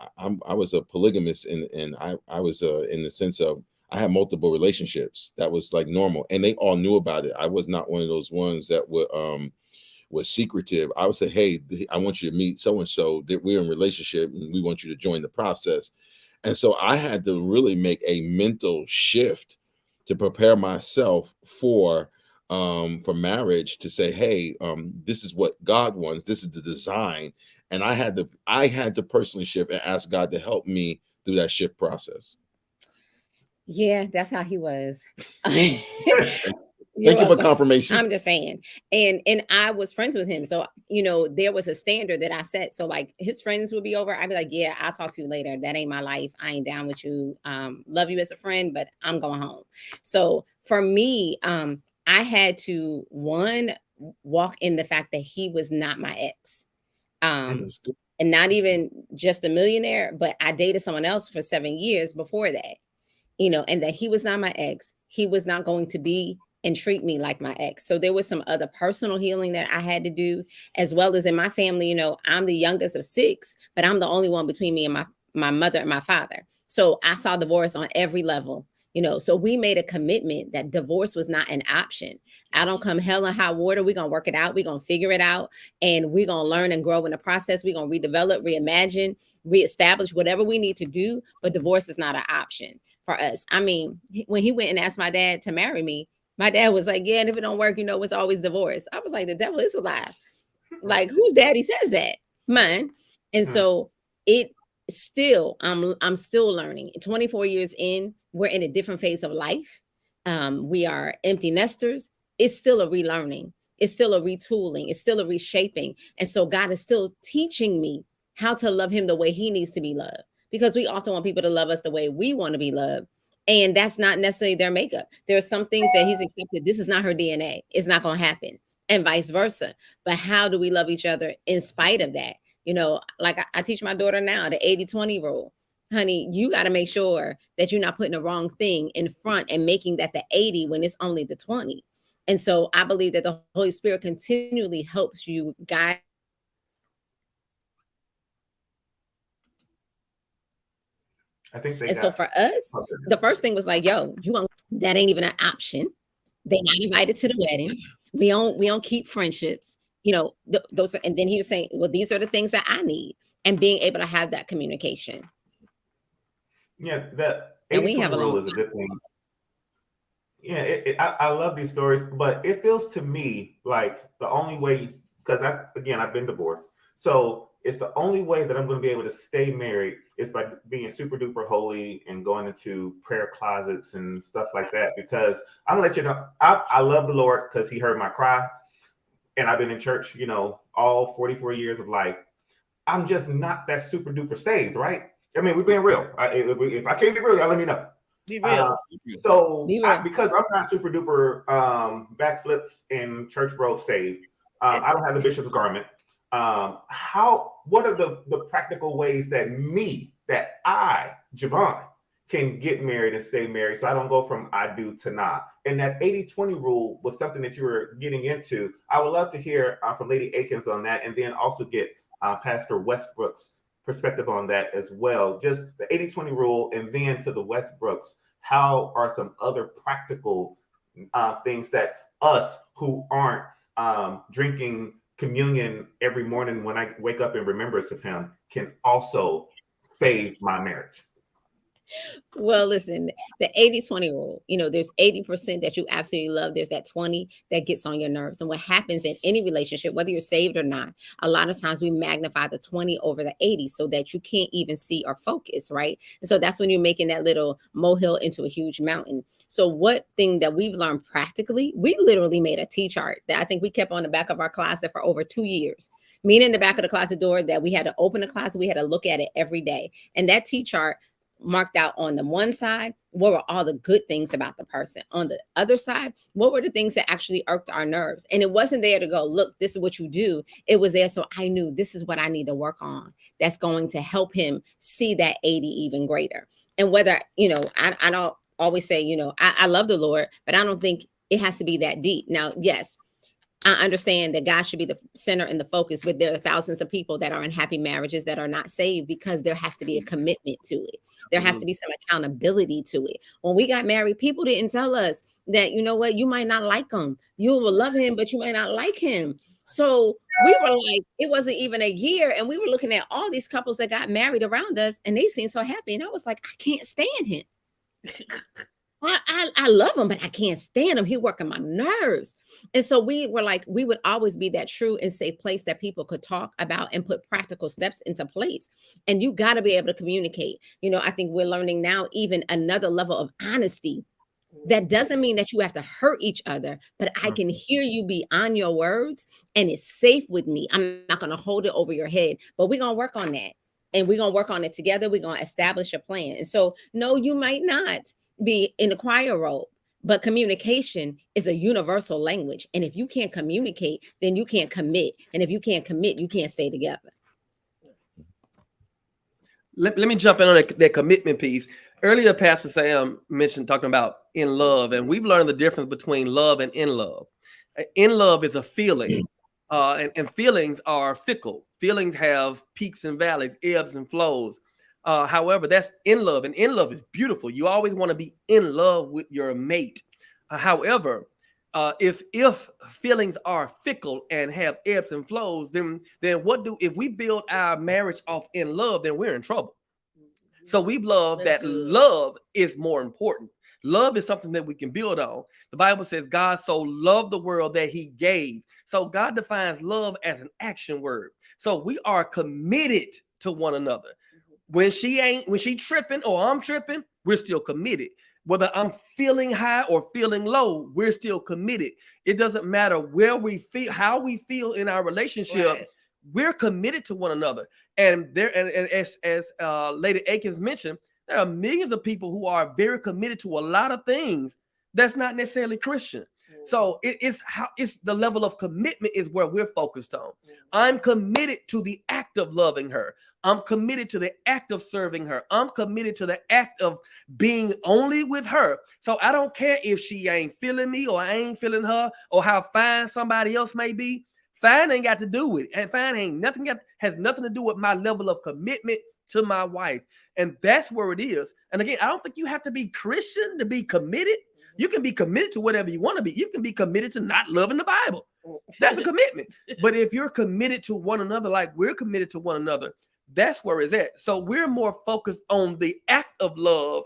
was a polygamist, and I was in the sense of I had multiple relationships. That was like normal, and they all knew about it. I was not one of those ones that was secretive. I would say, hey, I want you to meet so and so, that we're in a relationship, and we want you to join the process. And so I had to really make a mental shift to prepare myself for marriage, to say, hey, this is what God wants. This is the design. And I had to personally shift and ask God to help me through that shift process. Yeah, that's how he was. Thank you for confirmation. I'm just saying. And I was friends with him. So, there was a standard that I set. So like his friends would be over. I'd be like, yeah, I'll talk to you later. That ain't my life. I ain't down with you. Love you as a friend, but I'm going home. So for me, I had to, walk in the fact that he was not my ex. That's good. And not even just a millionaire, but I dated someone else for 7 years before that, you know, and that he was not my ex. He was not going to be and treat me like my ex. So there was some other personal healing that I had to do, as well as in my family. You know, I'm the youngest of 6, but I'm the only one between me and my mother and my father. So I saw divorce on every level, you know. So we made a commitment that divorce was not an option. I don't come hell and high water. We're going to work it out. We're going to figure it out. And we're going to learn and grow in the process. We're going to redevelop, reimagine, reestablish whatever we need to do. But divorce is not an option for us. I mean, when he went and asked my dad to marry me, my dad was like, yeah, and if it don't work, you know, it's always divorce. I was like, the devil is alive. Like, whose daddy says that? Mine. And so it still, I'm still learning. 24 years in, we're in a different phase of life. We are empty nesters. It's still a relearning. It's still a retooling. It's still a reshaping. And so God is still teaching me how to love him the way he needs to be loved, because we often want people to love us the way we want to be loved. And that's not necessarily their makeup. There are some things that he's accepted. This is not her DNA. It's not going to happen, and vice versa. But how do we love each other in spite of that? You know, like I teach my daughter now, the 80-20 rule. Honey, you got to make sure that you're not putting the wrong thing in front and making that the 80 when it's only the 20. And so I believe that the Holy Spirit continually helps you guide. I think they and so for us, the first thing was like, yo, that ain't even an option. They not invited to the wedding. We don't keep friendships, you know, those. And then he was saying, well, these are the things that I need, and being able to have that communication. Yeah, that 80-20 rule is a good thing. Yeah, I love these stories, but it feels to me like the only way, because I've been divorced. So it's the only way that I'm going to be able to stay married is by being super duper holy and going into prayer closets and stuff like that. Because I'm gonna let you know, I love the Lord because he heard my cry, and I've been in church, you know, all 44 years of life. I'm just not that super duper saved, right? I mean, we're being real. If I can't be real, y'all let me know. Be real. Because I'm not super duper backflips in church road saved. I don't have the bishop's garment. What are the practical ways that I, Javon, can get married and stay married so I don't go from I do to not? And that 80-20 rule was something that you were getting into. I would love to hear from Lady Akins on that, and then also get Pastor Westbrook's perspective on that as well. Just the 80-20 rule, and then to the Westbrooks, how are some other practical things that us who aren't drinking communion every morning when I wake up in remembrance of him can also save my marriage? Well, listen, the 80-20 rule, you know, there's 80% that you absolutely love. There's that 20 that gets on your nerves. And what happens in any relationship, whether you're saved or not, a lot of times we magnify the 20 over the 80 so that you can't even see or focus, right? And so that's when you're making that little molehill into a huge mountain. So what thing that we've learned practically, we literally made a T-chart that I think we kept on the back of our closet for over 2 years, meaning the back of the closet door that we had to open the closet. We had to look at it every day. And that T-chart marked out on the one side, what were all the good things about the person? On the other side, what were the things that actually irked our nerves? And it wasn't there to go, look, this is what you do. It was there so I knew this is what I need to work on. That's going to help him see that 80 even greater. And whether, you know, I don't always say, you know, I love the Lord, but I don't think it has to be that deep. Now, yes, I understand that God should be the center and the focus, but there are thousands of people that are in happy marriages that are not saved because there has to be a commitment to it. There has to be some accountability to it. When we got married, people didn't tell us that, you know what, you might not like him. You will love him, but you might not like him. So we were like, it wasn't even a year. And we were looking at all these couples that got married around us and they seemed so happy. And I was like, I can't stand him. I love him, but I can't stand him. He working my nerves. And so we were like, we would always be that true and safe place that people could talk about and put practical steps into place. And you got to be able to communicate. You know, I think we're learning now even another level of honesty. That doesn't mean that you have to hurt each other, but I can hear you beyond your words and it's safe with me. I'm not going to hold it over your head, but we're going to work on that. And we're going to work on it together. We're going to establish a plan. And so, no, you might not be in the choir role, But communication is a universal language. And if you can't communicate, then you can't commit. And if you can't commit, you can't stay together. Let me jump in on that commitment piece. Earlier, Pastor Sam mentioned talking about in love, and we've learned the difference between love and in love. In love is a feeling, and feelings are fickle. Feelings have peaks and valleys, ebbs and flows. However, that's in love, and in love is beautiful. You always want to be in love with your mate. However, if feelings are fickle and have ebbs and flows, then if we build our marriage off in love, then we're in trouble. So we love that love is more important. Love is something that we can build on. The Bible says God so loved the world that he gave. So God defines love as an action word. So we are committed to one another. When she tripping or I'm tripping, we're still committed. Whether I'm feeling high or feeling low, we're still committed. It doesn't matter where we feel, how we feel in our relationship. Right. We're committed to one another. And as Lady Akins mentioned, there are millions of people who are very committed to a lot of things that's not necessarily Christian. Mm-hmm. So it's the level of commitment is where we're focused on. Mm-hmm. I'm committed to the act of loving her. I'm committed to the act of serving her. I'm committed to the act of being only with her. So I don't care if she ain't feeling me or I ain't feeling her or how fine somebody else may be. Fine ain't got to do with it. And fine has nothing to do with my level of commitment to my wife. And that's where it is. And again, I don't think you have to be Christian to be committed. You can be committed to whatever you want to be. You can be committed to not loving the Bible. That's a commitment. But if you're committed to one another, like we're committed to one another, that's where it's at. So we're more focused on the act of love.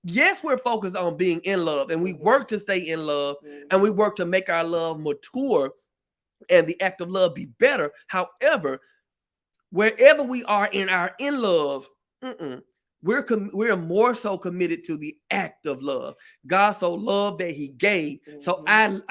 Yes, we're focused on being in love, and we work to stay in love, and we work to make our love mature and the act of love be better. However, wherever we are in our in love, we're more so committed to the act of love. God so loved that he gave. So I'm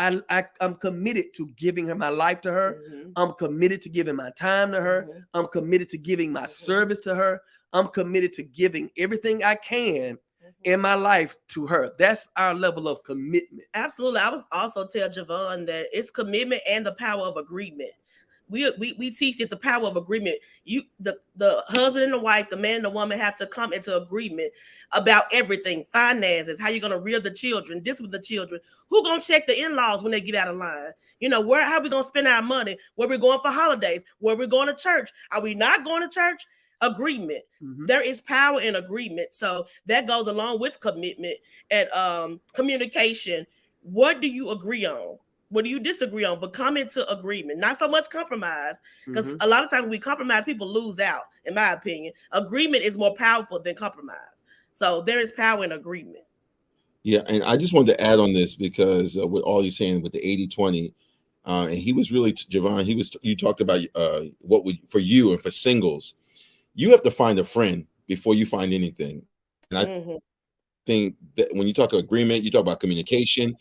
committed to giving her my life to her. I'm committed to giving my time to her. I'm committed to giving my service to her. I'm committed to giving everything I can in my life to her. That's our level of commitment. Absolutely. I was also tell Javon that it's commitment and the power of agreement. We teach this, the power of agreement. The husband and the wife, the man and the woman have to come into agreement about everything. Finances, how you're going to rear the children, this with the children. Who going to check the in-laws when they get out of line? You know, how we going to spend our money? Where we're going for holidays? Where we're going to church? Are we not going to church? Agreement. There is power in agreement. So that goes along with commitment and communication. What do you agree on? What do you disagree on? But come into agreement. Not so much compromise, because a lot of times when we compromise, people lose out, in my opinion. Agreement is more powerful than compromise. So there is power in agreement. Yeah, and I just wanted to add on this because with all you're saying with the 80-20, and he was really, Javon, you talked about what would for you and for singles, you have to find a friend before you find anything. And I think that when you talk agreement, you talk about communication.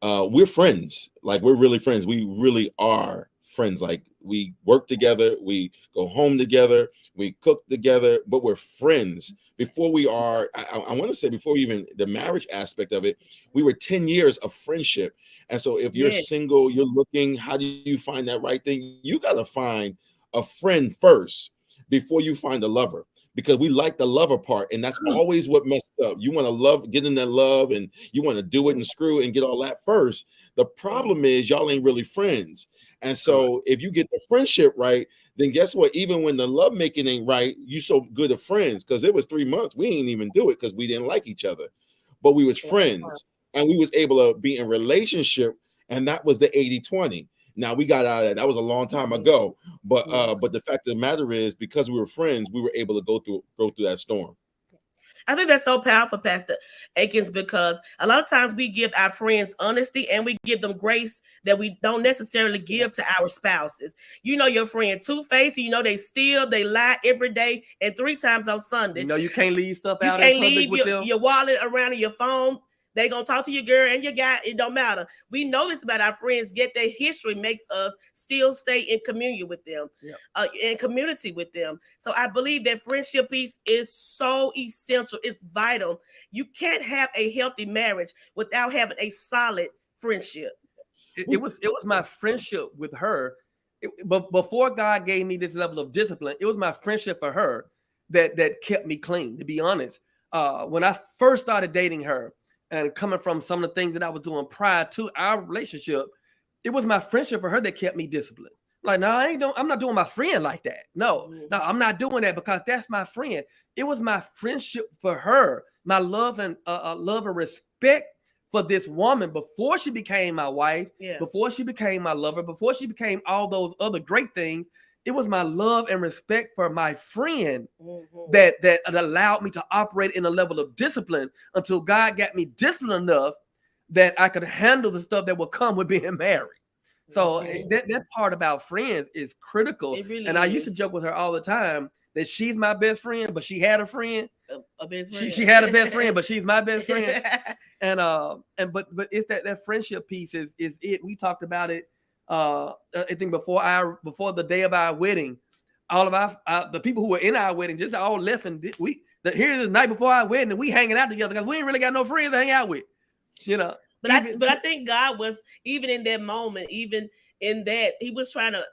We're friends. Like, we're really friends. We really are friends. Like, we work together, we go home together, we cook together, but we're friends. Before we are, I want to say before even the marriage aspect of it, we were 10 years of friendship. And so if you're single, you're looking, how do you find that right thing? You got to find a friend first before you find a lover, because we like the lover part. And that's always what messed up. You want to love, get in that love, and you want to do it and screw it and get all that first. The problem is y'all ain't really friends. And so if you get the friendship right, then guess what? Even when the love making ain't right, you so good of friends, because it was 3 months. We ain't even do it because we didn't like each other, but we was friends and we was able to be in relationship. And that was the 80-20. Now we got out of that. That was a long time ago. But the fact of the matter is, because we were friends, we were able to go through that storm. I think that's so powerful, Pastor Akins, because a lot of times we give our friends honesty and we give them grace that we don't necessarily give to our spouses. You know your friend two-faced, you know they steal, they lie every day and 3 times on Sunday. You know you can't leave stuff out. You can't leave with your wallet around in your phone. They gonna talk to your girl and your guy. It don't matter. We know this about our friends, yet their history makes us still stay in communion with them, in community with them. So I believe that friendship piece is so essential. It's vital. You can't have a healthy marriage without having a solid friendship. It was my friendship with her. But before God gave me this level of discipline, it was my friendship for her that kept me clean, to be honest. When I first started dating her, and coming from some of the things that I was doing prior to our relationship, it was my friendship for her that kept me disciplined. Like, no, I'm not doing my friend like that. No, I'm not doing that because that's my friend. It was my friendship for her, my love and respect for this woman before she became my wife, before she became my lover, before she became all those other great things. It was my love and respect for my friend that allowed me to operate in a level of discipline until God got me disciplined enough that I could handle the stuff that would come with being married. So that part about friends is critical. Really and I used to joke with her all the time that she's my best friend, but she had a friend. A best friend. She had a best friend, but she's my best friend. But it's that friendship piece is it. We talked about it. I think before the day of our wedding, all of our the people who were in our wedding just all left, and here's the night before our wedding, and we hanging out together because we ain't really got no friends to hang out with, you know. But I think God was, even in that moment, even in that, He was trying to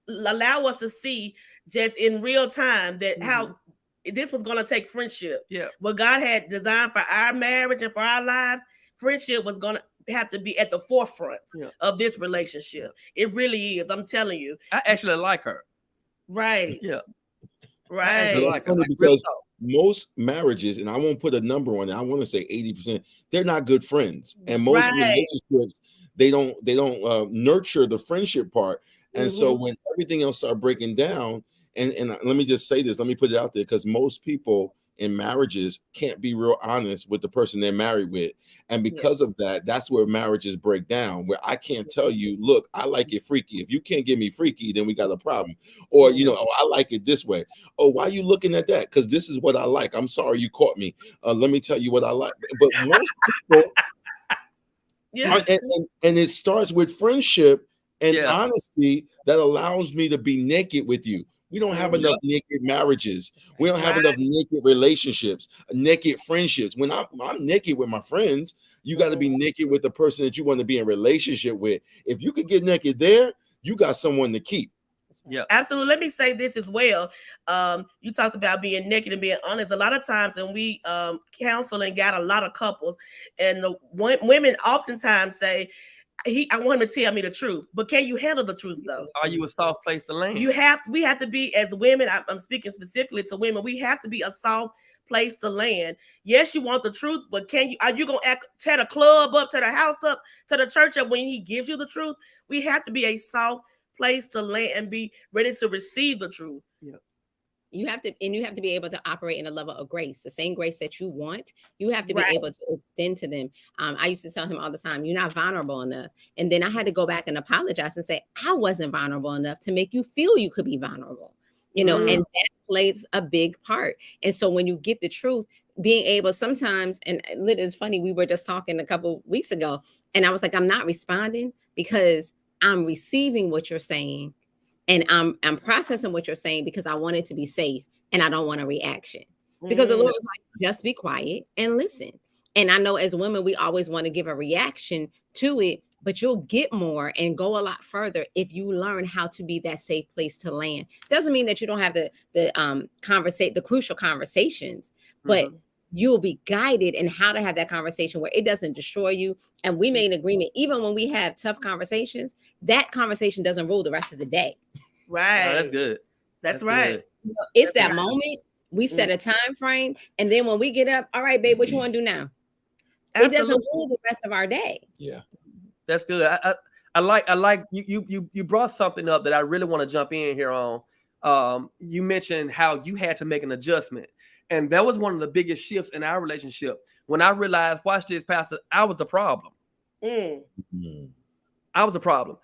allow us to see just in real time that how this was going to take friendship. Yeah, what God had designed for our marriage and for our lives, friendship was going to have to be at the forefront of this relationship. It really is. I'm telling you. I actually like her. Right. Yeah. Right. Like because most marriages, and I won't put a number on it, I want to say 80%, they're not good friends. And most relationships, they don't nurture the friendship part. And so when everything else starts breaking down, and let me just say this, let me put it out there, because most people in marriages can't be real honest with the person they're married with. And because of that, that's where marriages break down, where I can't tell you, look, I like it freaky. If you can't give me freaky, then we got a problem. Or, you know, oh, I like it this way. Oh, why are you looking at that? Because this is what I like. I'm sorry you caught me. Let me tell you what I like. But most people, and it starts with friendship and honesty that allows me to be naked with you. We don't have enough naked marriages. We don't have enough naked relationships, naked friendships. When I'm naked with my friends, you got to be naked with the person that you want to be in relationship with. If you could get naked there, you got someone to keep. Yeah, absolutely. Let me say this as well. You talked about being naked and being honest. A lot of times, and we counsel and got a lot of couples, and the women oftentimes say, I want him to tell me the truth, but can you handle the truth though? Are you a soft place to land? We have to be, as women, I'm speaking specifically to women, we have to be a soft place to land. Yes, you want the truth, but are you going to tear the club up, tear the house up, tear the church up when he gives you the truth? We have to be a soft place to land and be ready to receive the truth. Yeah. You have to be able to operate in a level of grace, the same grace that you want. You have to be able to extend to them. I used to tell him all the time, you're not vulnerable enough. And then I had to go back and apologize and say, I wasn't vulnerable enough to make you feel you could be vulnerable, you know, and that plays a big part. And so when you get the truth, being able sometimes, and it's funny, we were just talking a couple weeks ago, and I was like, I'm not responding because I'm receiving what you're saying. And I'm processing what you're saying because I want it to be safe and I don't want a reaction. Because the Lord was like, just be quiet and listen. And I know as women, we always want to give a reaction to it, but you'll get more and go a lot further if you learn how to be that safe place to land. Doesn't mean that you don't have the crucial conversations, but you'll be guided in how to have that conversation where it doesn't destroy you. And we made an agreement, even when we have tough conversations, that conversation doesn't rule the rest of the day. Right. Oh, that's good. That's right. Good. It's that moment. We set a time frame. And then when we get up, all right, babe, what you want to do now? Absolutely. It doesn't rule the rest of our day. Yeah. That's good. I like you brought something up that I really want to jump in here on. You mentioned how you had to make an adjustment. And that was one of the biggest shifts in our relationship. When I realized, watch this, Pastor, I was the problem. I was the problem.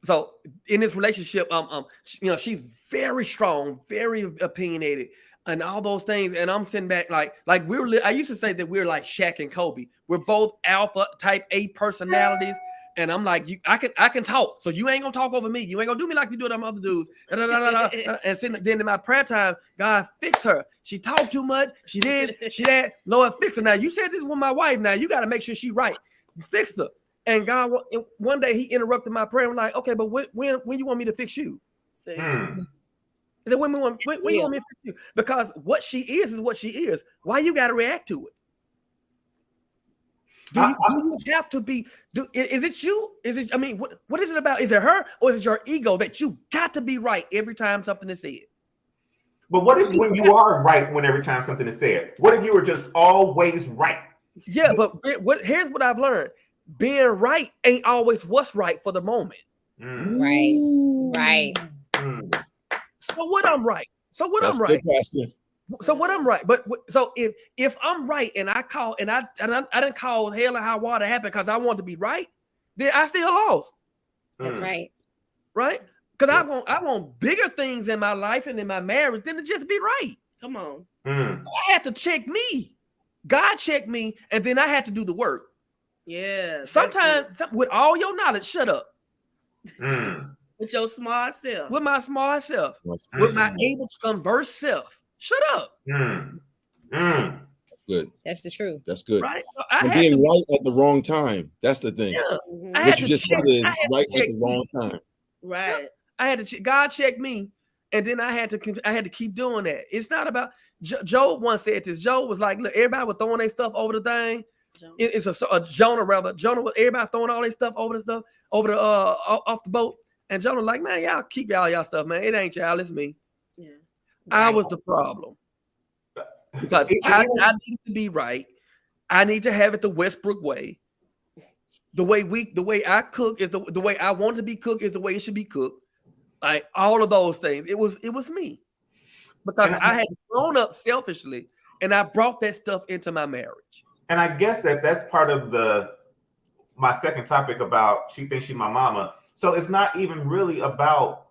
So in this relationship, you know, she's very strong, very opinionated. and all those things. And I'm sitting back like I used to say that we're like Shaq and Kobe. We're both alpha type A personalities. And I'm like, I can talk. So you ain't gonna talk over me. You ain't gonna do me like you do them other dudes. And then in my prayer time, God, fix her. She talked too much. She did. She that. Lord, fix her. Now you said this with my wife. Now you got to make sure she right. Fix her. And God, one day he interrupted my prayer. I'm like, okay, but when you want me to fix you? And then when you want me to fix you? Because what she is what she is. Why you got to react to it? Do you have to be? Is it you? Is it? I mean, what is it about? Is it her or is it your ego that you got to be right every time something is said? But what if when you are right when every time something is said? What if you were just always right? Yeah, but here's what I've learned: being right ain't always what's right for the moment. Right. So what I'm right? So what I'm right? So what I'm right, but so if I'm right and I call and I didn't call hell and high water happen because I want to be right, then I still lost. That's right. Right? Because I want bigger things in my life and in my marriage than to just be right. Come on. I had to check me. God checked me, and then I had to do the work. Yeah. Sometimes with all your knowledge, shut up. With your smart self. With my smart self. With my able to converse self. Shut up. Good. That's the truth. That's good. Right. So and being right at the wrong time. That's the thing. Yeah. What you just said is right at the wrong time. Right. I had to God checked me, and then I had to keep doing that. It's not about Job once said this. Job was like, look, everybody was throwing their stuff over the thing. It's a Jonah rather. Jonah was everybody throwing all their stuff over the off the boat. And Jonah was like, man, y'all keep y'all stuff, man. It ain't y'all, it's me. Yeah. I was the problem because I need to be right. I need to have it the Westbrook way. The way I cook is the way I want to be cooked is the way it should be cooked. Like all of those things. It was me because I had grown up selfishly and I brought that stuff into my marriage. And I guess that's part of my second topic about she thinks she's my mama. So it's not even really about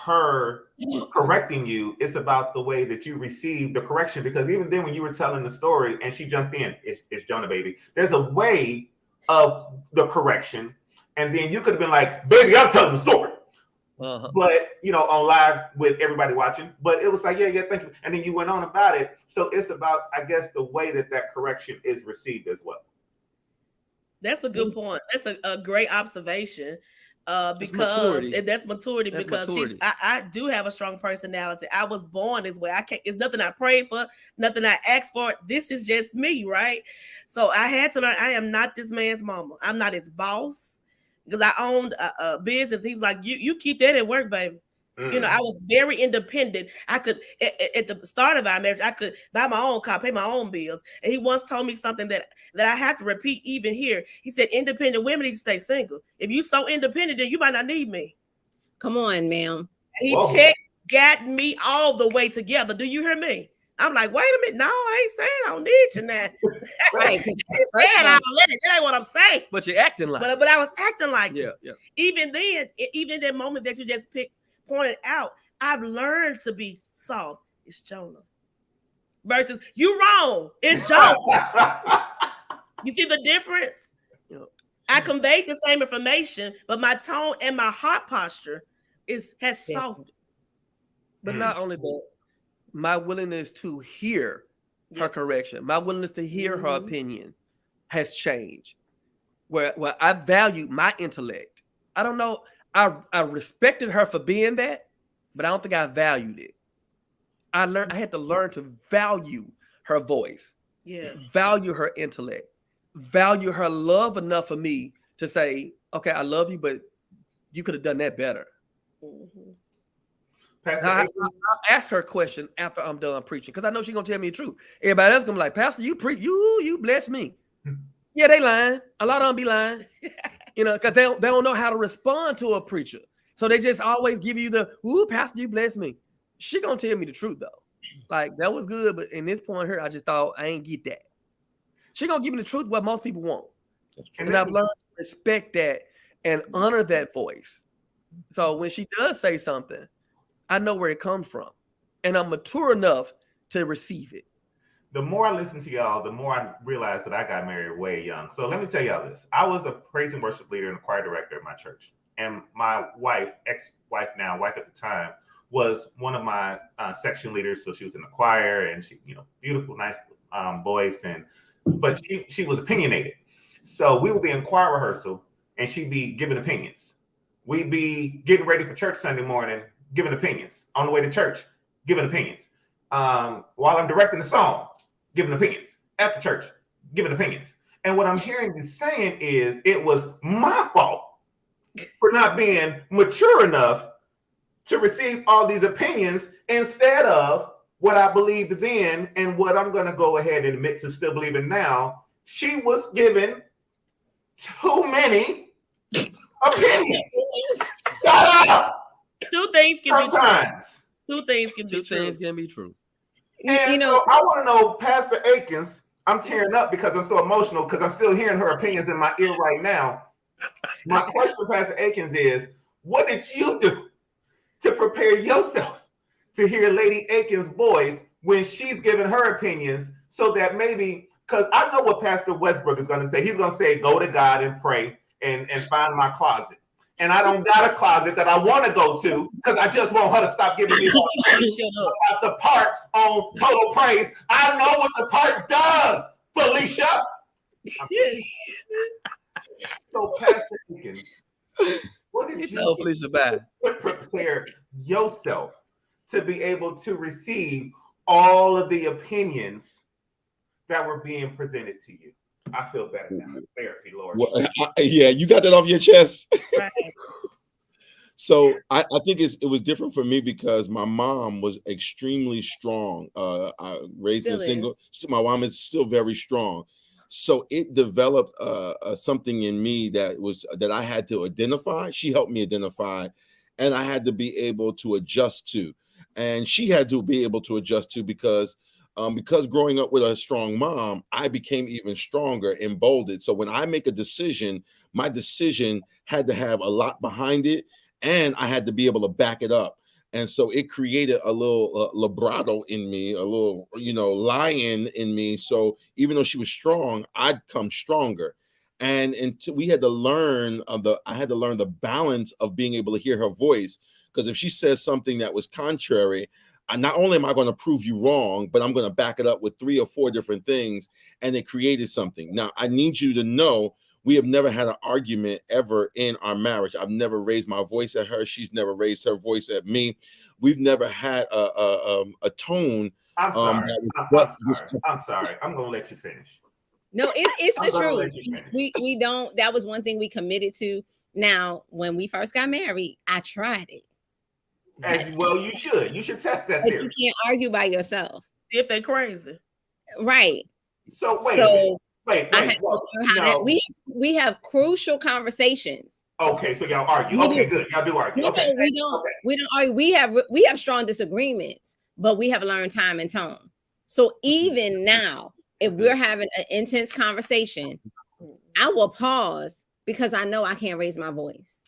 her correcting you. It's about the way that you receive the correction. Because even then when you were telling the story and she jumped in, it's Jonah, baby. There's a way of the correction. And then you could have been like, baby, I'm telling the story. But, on live with everybody watching. But it was like, yeah, thank you. And then you went on about it. So it's about, I guess, the way that correction is received as well. That's a good point. That's a great observation. Because that's maturity. Because I do have a strong personality. I was born this way. It's nothing I prayed for, nothing I asked for. This is just me, right? So I had to learn. I am not this man's mama. I'm not his boss because I owned a business. He was like, you keep that at work, baby. I was very independent. I could, at the start of our marriage, I could buy my own car, pay my own bills. And he once told me something that I have to repeat even here. He said, independent women need to stay single. If you so independent, then you might not need me. Come on, ma'am. He got me all the way together. Do you hear me? I'm like, wait a minute. No, I ain't saying I don't need you now. Right. That ain't what I'm saying. But you're acting like But I was acting like yeah. Even then, even that moment that you just pointed out, I've learned to be soft. It's Jonah. Versus you wrong. It's Jonah. You see the difference? I conveyed the same information, but my tone and my heart posture has softened. But not only that, my willingness to hear her correction, my willingness to hear her opinion has changed. Where I valued my intellect. I don't know. I respected her for being that, but I don't think I valued it. I had to learn to value her voice, value her intellect, value her love enough for me to say, okay, I love you, but you could have done that better. I'll ask her a question after I'm done preaching because I know she's gonna tell me the truth. Everybody else gonna be like, Pastor, you preach, you bless me. Yeah, they lying. A lot of them be lying. Because they don't know how to respond to a preacher. So they just always give you the, ooh, Pastor, you bless me. She gonna tell me the truth, though. Like, that was good, but in this point here, I just thought I ain't get that. She gonna give me the truth, what most people want. And I've learned to respect that and honor that voice. So when she does say something, I know where it comes from. And I'm mature enough to receive it. The more I listen to y'all, the more I realize that I got married way young. So let me tell y'all this. I was a praise and worship leader and a choir director at my church. And my wife, ex-wife now, wife at the time, was one of my section leaders. So she was in the choir, and she, beautiful, nice voice. But she was opinionated. So we would be in choir rehearsal, and she'd be giving opinions. We'd be getting ready for church Sunday morning, giving opinions. On the way to church, giving opinions. While I'm directing the song, giving opinions. After church, giving opinions. And what I'm hearing you saying is it was my fault for not being mature enough to receive all these opinions instead of what I believed then and what I'm going to go ahead and admit to still believing now. She was given too many opinions. Shut up! Two things can be Sometimes. true. Two things can Two be true. things can be true. And so I want to know, Pastor Akins, I'm tearing up because I'm so emotional because I'm still hearing her opinions in my ear right now. My question, Pastor Akins, is what did you do to prepare yourself to hear Lady Akins' voice when she's giving her opinions so that maybe, because I know what Pastor Westbrook is going to say. He's going to say, go to God and pray and find my closet. And I don't got a closet that I want to go to because I just want her to stop giving me about the part on Total Praise. I know what the part does, Felicia. So, Pastor Akins, what did you Felicia bad. prepare yourself to be able to receive all of the opinions that were being presented to you? I feel better now. Therapy, Lord. Well, yeah, you got that off your chest. Right. So I think it was different for me because my mom was extremely strong. I raised a single. My mom is still very strong. So it developed something in me that I had to identify. She helped me identify, and I had to be able to adjust to. And she had to be able to adjust to because growing up with a strong mom, I became even stronger and bolded. So when I make a decision, my decision had to have a lot behind it, and I had to be able to back it up. And so it created a little vibrato in me, a little, lion in me. So even though she was strong, I'd come stronger. And we had to learn I had to learn the balance of being able to hear her voice. Because if she says something that was contrary, not only am I going to prove you wrong, but I'm going to back it up with 3 or 4 different things. And it created something. Now, I need you to know we have never had an argument ever in our marriage. I've never raised my voice at her. She's never raised her voice at me. We've never had a tone. I'm sorry. I'm sorry. I'm going to let you finish. No, it's the truth. We don't. That was one thing we committed to. Now, when we first got married, I tried it. As well, you should. You should test that theory. You can't argue by yourself. See if they're crazy. Right. So wait. No. We have crucial conversations. Okay, so y'all argue. Okay, good. Y'all do argue. Okay. We don't argue. We have strong disagreements, but we have learned time and tone. So even now, if we're having an intense conversation, I will pause because I know I can't raise my voice.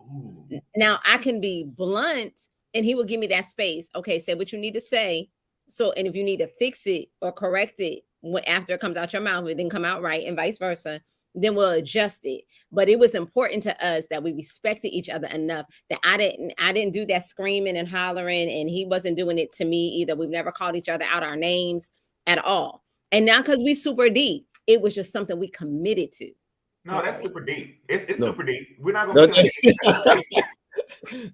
Ooh. Now I can be blunt and he will give me that space. Okay, say what you need to say. So, and if you need to fix it or correct it after it comes out your mouth, it didn't come out right and vice versa, then we'll adjust it. But it was important to us that we respected each other enough that I didn't do that screaming and hollering, and he wasn't doing it to me either. We've never called each other out our names at all. And now because we super deep, it was just something we committed to. No, that's super deep. It's super deep. We're not going to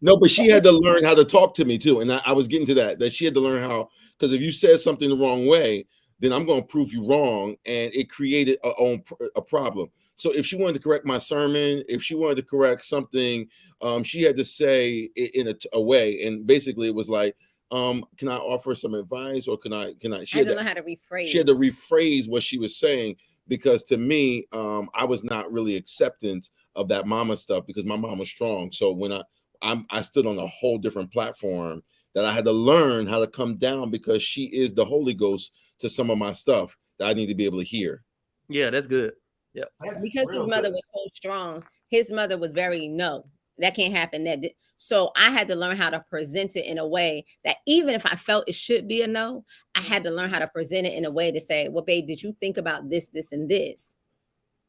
No, but she had to learn how to talk to me too. And I was getting to that she had to learn how, because if you said something the wrong way, then I'm going to prove you wrong. And it created a problem. So if she wanted to correct my sermon, if she wanted to correct something, she had to say it in a way. And basically it was like, can I offer some advice, or can I, she don't know how to rephrase. She had to rephrase what she was saying, because to me, I was not really acceptant of that mama stuff because my mom was strong. So when I stood on a whole different platform that I had to learn how to come down, because she is the Holy Ghost to some of my stuff that I need to be able to hear. Yeah, that's good. Yeah. Because his mother was so strong, his mother was very That can't happen. So I had to learn how to present it in a way that even if I felt it should be a no, I had to learn how to present it in a way to say, well, babe, did you think about this, this, and this?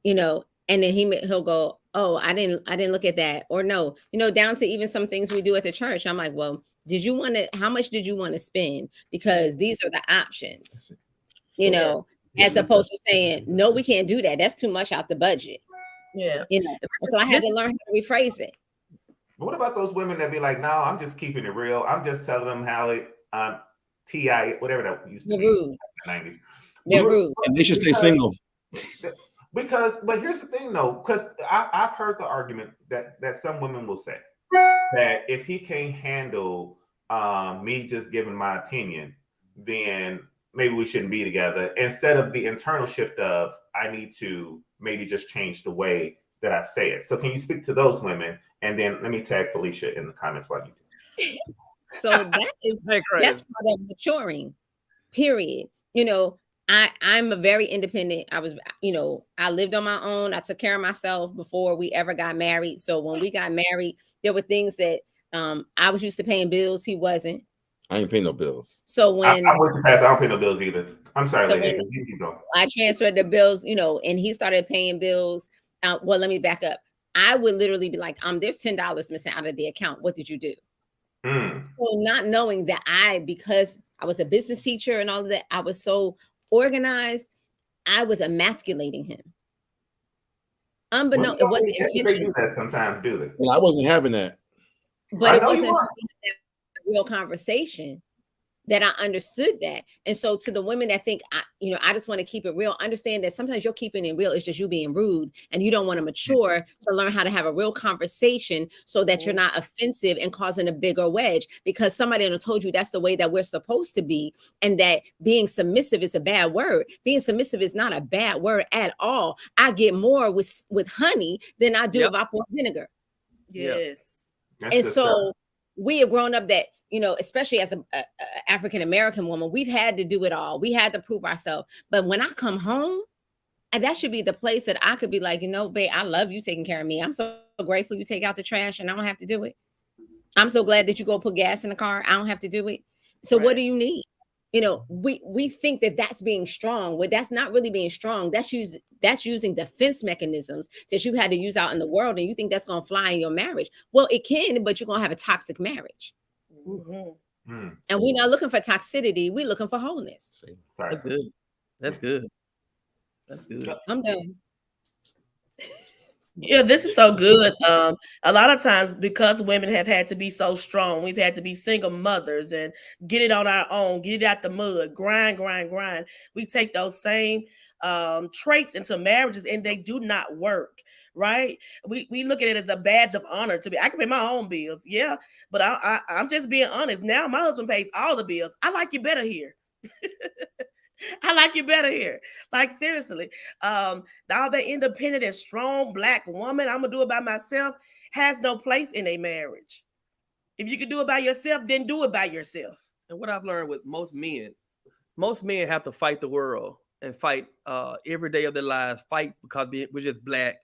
You know, and then he'll go, oh, I didn't look at that, or no, you know, down to even some things we do at the church. I'm like, well, how much did you want to spend? Because these are the options, you know, as opposed to saying, no, we can't do that. That's too much out the budget. Yeah. You know, so I had to learn how to rephrase it. But what about those women that be like, no, I'm just keeping it real. I'm just telling them how it, TI, whatever that used to be in the 90s. They're rude. And they should stay single. Because, but here's the thing though, because I've heard the argument that some women will say that if he can't handle me just giving my opinion, then maybe we shouldn't be together, instead of the internal shift of, I need to maybe just change the way that I say it. So can you speak to those women? And then let me tag Felicia in the comments while you do. So that's part of maturing, period. You know, I'm a very independent. I lived on my own. I took care of myself before we ever got married. So when we got married, there were things that I was used to paying bills. He wasn't. I ain't paying no bills. So when I'm with you, Pastor, I don't pay no bills either. I'm sorry, so lady. I transferred the bills, you know, and he started paying bills. Well, let me back up. I would literally be like, there's $10 missing out of the account. What did you do? So not knowing that because I was a business teacher and all of that, I was so organized, I was emasculating him. Unbeknownst, it wasn't intentional. They do that sometimes, do they? Well, I wasn't having that. But it wasn't a real conversation that I understood that. And so to the women that think, I just want to keep it real, understand that sometimes you're keeping it real. It's just you being rude and you don't want to mature to learn how to have a real conversation so that you're not offensive and causing a bigger wedge because somebody told you that's the way that we're supposed to be and that being submissive is a bad word. Being submissive is not a bad word at all. I get more with honey than I do if I pour vinegar. Yes. And so we have grown up that, you know, especially as an African-American woman, we've had to do it all. We had to prove ourselves. But when I come home, and that should be the place that I could be like, you know, babe, I love you taking care of me. I'm so grateful you take out the trash and I don't have to do it. I'm so glad that you go put gas in the car. I don't have to do it. So what do you need? You know, we think that that's being strong. Well, that's not really being strong. That's using defense mechanisms that you had to use out in the world. And you think that's going to fly in your marriage. Well, it can, but you're going to have a toxic marriage. And we're not looking for toxicity. We're looking for wholeness. That's good. That's good. That's good. I'm done. Yeah, this is so good. A lot of times because women have had to be so strong, we've had to be single mothers and get it on our own, get it out the mud, grind. We take those same traits into marriages and they do not work, right? We look at it as a badge of honor to be. I can pay my own bills, yeah, but I'm just being honest. Now my husband pays all the bills. I like you better here. I like you better here. Like seriously, all the independent and strong Black woman, I'm gonna do it by myself, has no place in a marriage. If you can do it by yourself, then do it by yourself. And what I've learned with most men have to fight the world and fight every day of their lives, fight because we're just Black.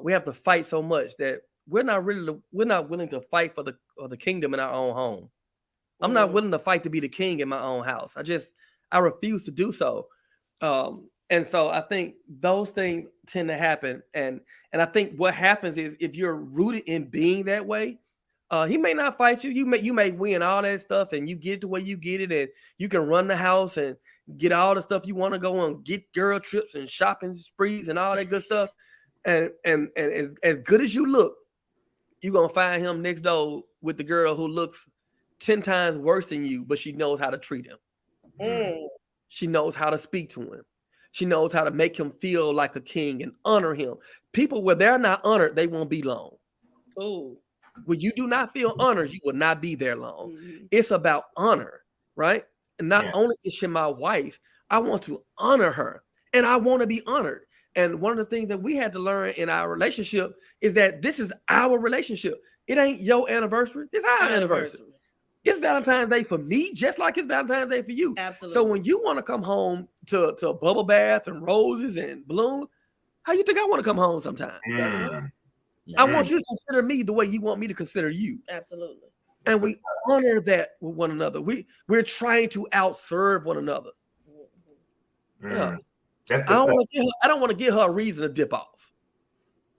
We have to fight so much that we're not willing to fight for the kingdom in our own home. I'm not willing to fight to be the king in my own house. I refuse to do so. And so I think those things tend to happen. And I think what happens is if you're rooted in being that way, he may not fight you. You may win all that stuff and you get to where you get it and you can run the house and get all the stuff you want to go on, get girl trips and shopping sprees and all that good stuff. And as good as you look, you're going to find him next door with the girl who looks 10 times worse than you, but she knows how to treat him. She knows how to speak to him. She knows how to make him feel like a king and honor him. People, where they're not honored, they won't be long. When you do not feel honored, you will not be there long. It's about honor, right? And not only is she my wife, I want to honor her and I want to be honored. And one of the things that we had to learn in our relationship is that this is our relationship. It ain't your anniversary. It's our anniversary. It's Valentine's Day for me, just like it's Valentine's Day for you. Absolutely. So when you want to come home to a bubble bath and roses and balloons, how you think I want to come home sometime? I want you to consider me the way you want me to consider you. Absolutely. And we honor that with one another. We're trying to outserve one another. Yeah. I don't want to give her a reason to dip off.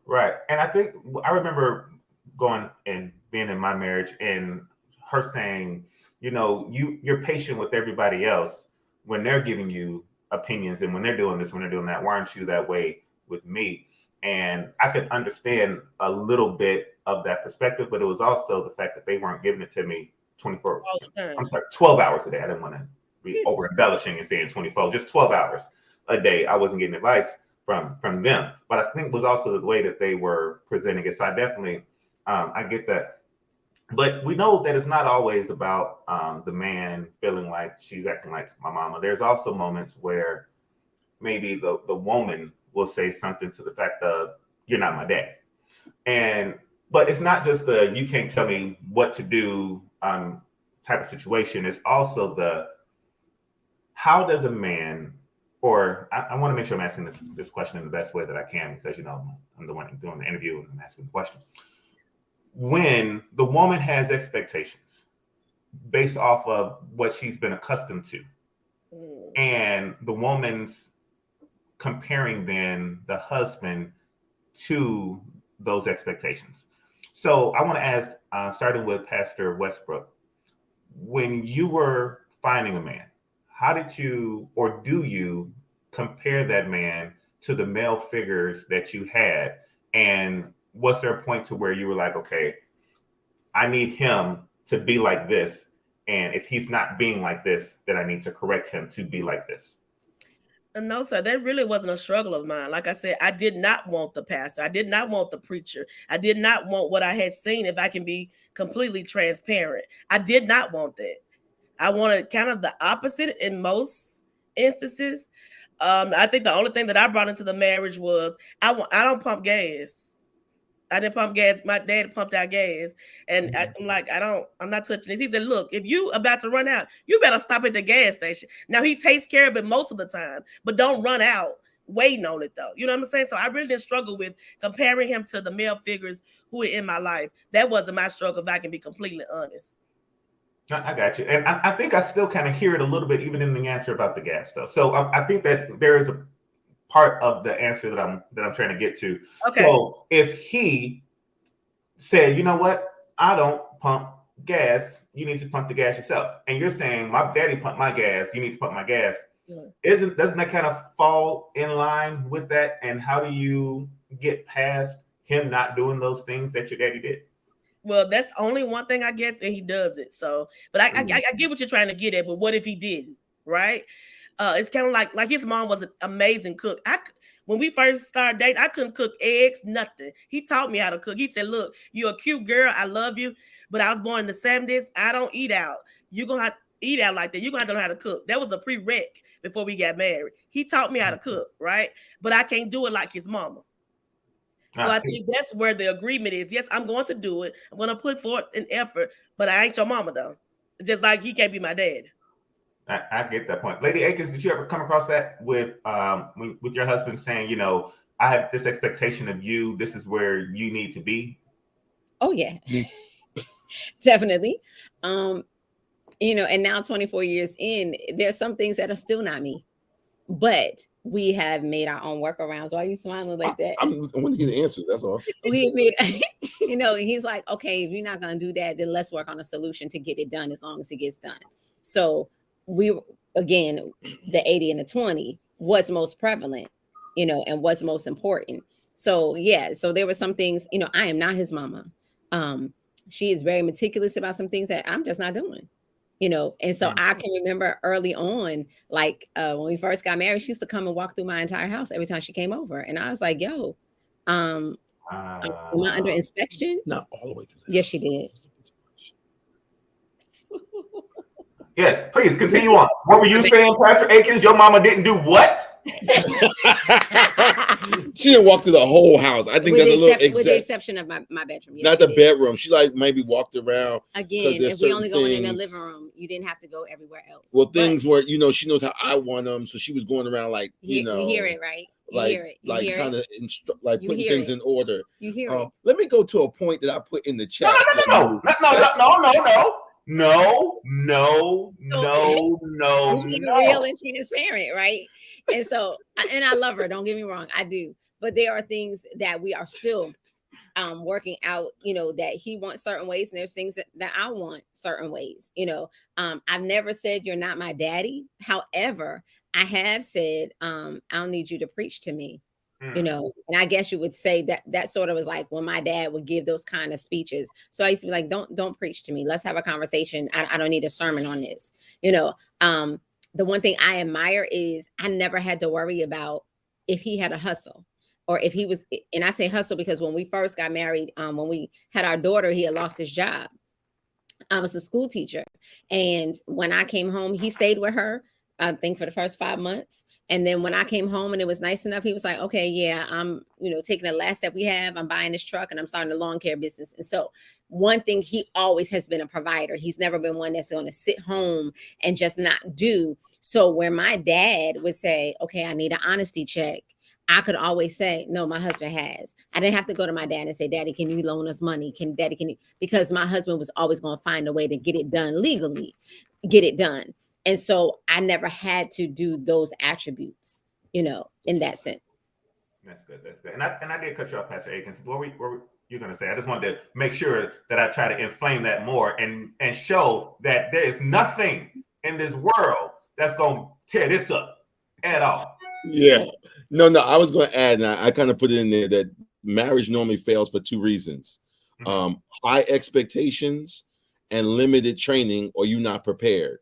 Right. And I remember going and being in my marriage and her saying, you're patient with everybody else when they're giving you opinions and when they're doing this, when they're doing that. Why aren't you that way with me? And I could understand a little bit of that perspective, but it was also the fact that they weren't giving it to me 12 hours a day. I didn't want to be over embellishing and saying 24, just 12 hours a day. I wasn't getting advice from them, but I think it was also the way that they were presenting it. So I definitely, I get that. But we know that it's not always about the man feeling like she's acting like my mama. There's also moments where maybe the woman will say something to the fact of, you're not my dad. But it's not just the, you can't tell me what to do type of situation. It's also how does a man, or I want to make sure I'm asking this question in the best way that I can, because, I'm the one doing the interview and I'm asking the question. When the woman has expectations based off of what she's been accustomed to, and the woman's comparing then the husband to those expectations. So I want to ask, starting with Pastor Westbrook, when you were finding a man, how did you, or do you compare that man to the male figures that you had? And was there a point to where you were like, okay, I need him to be like this, and if he's not being like this, then I need to correct him to be like this? No, sir, that really wasn't a struggle of mine. Like I said, I did not want the pastor. I did not want the preacher. I did not want what I had seen, if I can be completely transparent. I did not want that. I wanted kind of the opposite in most instances. I think the only thing that I brought into the marriage was I don't pump gas. I didn't pump gas. My dad pumped out gas. And I'm like, I'm not touching this. He said, look, if you about to run out, you better stop at the gas station. Now, he takes care of it most of the time, but don't run out waiting on it, though. You know what I'm saying? So I really didn't struggle with comparing him to the male figures who are in my life. That wasn't my struggle, if I can be completely honest. I got you. And I think I still kind of hear it a little bit, even in the answer about the gas, though. So I think that there is a part of the answer that I'm trying to get to. Okay. So if he said, you know what, I don't pump gas, you need to pump the gas yourself, and you're saying my daddy pumped my gas, you need to pump my gas, doesn't that kind of fall in line with that? And how do you get past him not doing those things that your daddy did? Well, that's only one thing, I guess, and he does it. So, but I get what you're trying to get at. But what if he didn't? Right? It's kind of like his mom was an amazing cook. When we first started dating, I couldn't cook eggs, nothing. He taught me how to cook. He said, look, you're a cute girl. I love you. But I was born in the 70s. I don't eat out. You're going to have to eat out like that. You're going to have to know how to cook. That was a prereq before we got married. He taught me how to cook, right? But I can't do it like his mama. So I think that's where the agreement is. Yes, I'm going to do it. I'm going to put forth an effort, but I ain't your mama, though. Just like he can't be my dad. I get that point. Lady Akins, did you ever come across that with your husband saying, I have this expectation of you, this is where you need to be? Oh, yeah. Definitely. And now 24 years in, there's some things that are still not me, but we have made our own workarounds. Why are you smiling like that? I want to get an answer. That's all. We made, he's like, okay, if you're not going to do that, then let's work on a solution to get it done as long as it gets done. So we, again, the 80 and the 20, what's most prevalent, and what's most important. So, yeah, so there were some things, I am not his mama. She is very meticulous about some things that I'm just not doing, and so I can remember early on, like when we first got married, she used to come and walk through my entire house every time she came over. And I was like, yo, am I under inspection? Not all the way through. Yes, she did. Yes, please continue on. What were you saying, Pastor Akins? Your mama didn't do what? She didn't walk through the whole house. I think that's a little with the exception of my bedroom. Yes, not the bedroom. She maybe walked around. Again, if we only go in the living room, you didn't have to go everywhere else. Well, things where she knows how I want them, so she was going around like you hear it, right? You hear it. You like hear kind it. of like You putting hear things it. in order. You hear it. Let me go to a point that I put in the chat. No. Being real and transparent, right? And so, and I love her. Don't get me wrong, I do. But there are things that we are still working out. You know, that he wants certain ways, and there's things that I want certain ways. You know, I've never said you're not my daddy. However, I have said I don't need you to preach to me. You know, and I guess you would say that sort of was like when my dad would give those kind of speeches. So I used to be like, don't preach to me. Let's have a conversation. I don't need a sermon on this. You know, the one thing I admire is I never had to worry about if he had a hustle or if he was, and I say hustle because when we first got married, when we had our daughter, he had lost his job. I was a school teacher. And when I came home, he stayed with her, I think for the first 5 months. And then when I came home and it was nice enough, he was like, okay, yeah, I'm, taking the last step we have. I'm buying this truck and I'm starting the lawn care business. And so one thing, he always has been a provider. He's never been one that's going to sit home and just not do. So where my dad would say, okay, I need an honesty check, I could always say, no, my husband has. I didn't have to go to my dad and say, Daddy, can you loan us money? Because my husband was always going to find a way to get it done legally, get it done. And so I never had to do those attributes, in that sense. That's good. That's good. And I did cut you off, Pastor Akins. What were you going to say? I just wanted to make sure that I try to inflame that more and show that there is nothing in this world that's going to tear this up at all. Yeah. No, I was going to add, and I kind of put it in there, that marriage normally fails for two reasons. High expectations and limited training, or you not prepared.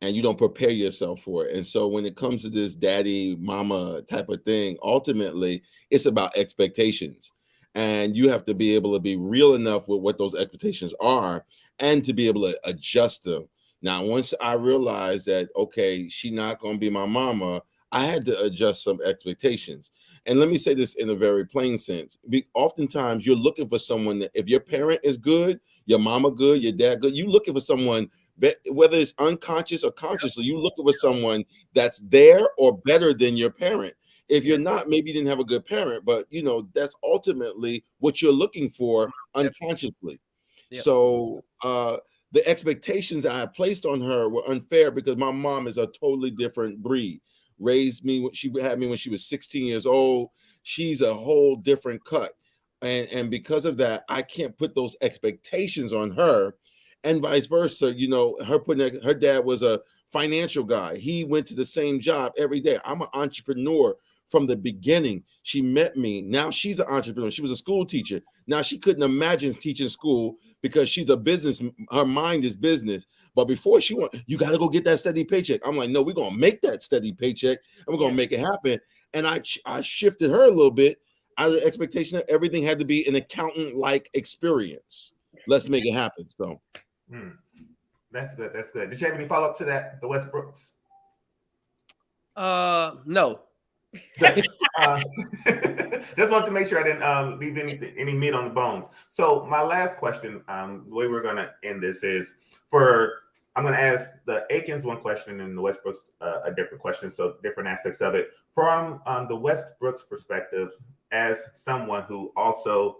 And you don't prepare yourself for it. And so when it comes to this daddy, mama type of thing, ultimately, it's about expectations. And you have to be able to be real enough with what those expectations are and to be able to adjust them. Now, once I realized that, okay, she's not going to be my mama, I had to adjust some expectations. And let me say this in a very plain sense. Oftentimes, you're looking for someone that if your parent is good, your mama good, your dad good, you're looking for someone, whether it's unconscious or consciously, you look for someone that's there or better than your parent. If you're not, maybe you didn't have a good parent, but that's ultimately what you're looking for unconsciously. Yep. So the expectations I placed on her were unfair because my mom is a totally different breed. Raised me, she had me when she was 16 years old. She's a whole different cut. And because of that, I can't put those expectations on her. And vice versa, her dad was a financial guy. He went to the same job every day. I'm an entrepreneur from the beginning. She met me. Now she's an entrepreneur. She was a school teacher. Now she couldn't imagine teaching school because she's a business. Her mind is business. But before you got to go get that steady paycheck. I'm like, no, we're going to make that steady paycheck and we're going to make it happen. And I shifted her a little bit out of the expectation that everything had to be an accountant-like experience. Let's make it happen. So. That's good. That's good. Did you have any follow up to that, the Westbrooks? No. Just wanted to make sure I didn't leave any meat on the bones. So my last question, the way we're going to end this is I'm going to ask the Akins one question and the Westbrooks a different question. So different aspects of it from the Westbrooks perspective as someone who also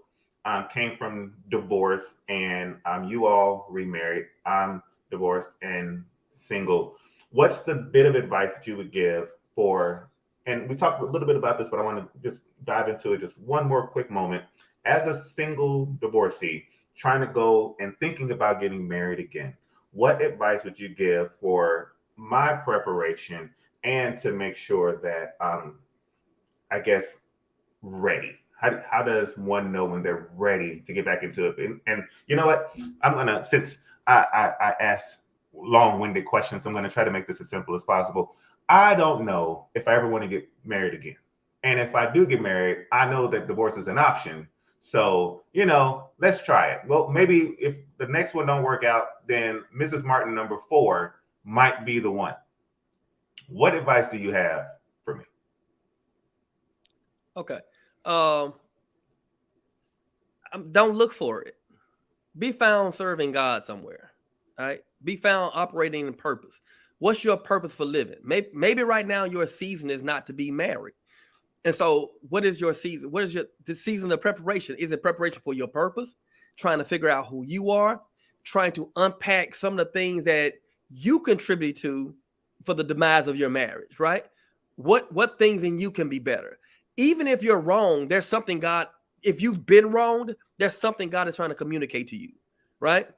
came from divorce and you all remarried. I'm divorced and single. What's the bit of advice that you would give and we talked a little bit about this, but I want to just dive into it just one more quick moment. As a single divorcee trying to go and thinking about getting married again, what advice would you give for my preparation and to make sure that I guess ready? How does one know when they're ready to get back into it? And you know what? Since I asked long-winded questions, I'm gonna try to make this as simple as possible. I don't know if I ever want to get married again. And if I do get married, I know that divorce is an option. So, let's try it. Well, maybe if the next one don't work out, then Mrs. Martin number 4 might be the one. What advice do you have for me? Okay. Don't look for it. Be found serving God somewhere. All right. Be found operating in purpose. What's your purpose for living? Maybe right now your season is not to be married. And so what is your season? What is the season of preparation? Is it preparation for your purpose? Trying to figure out who you are, trying to unpack some of the things that you contribute to for the demise of your marriage, right? What things in you can be better? Even if you're wrong, there's something God, if you've been wronged, there's something God is trying to communicate to you, right?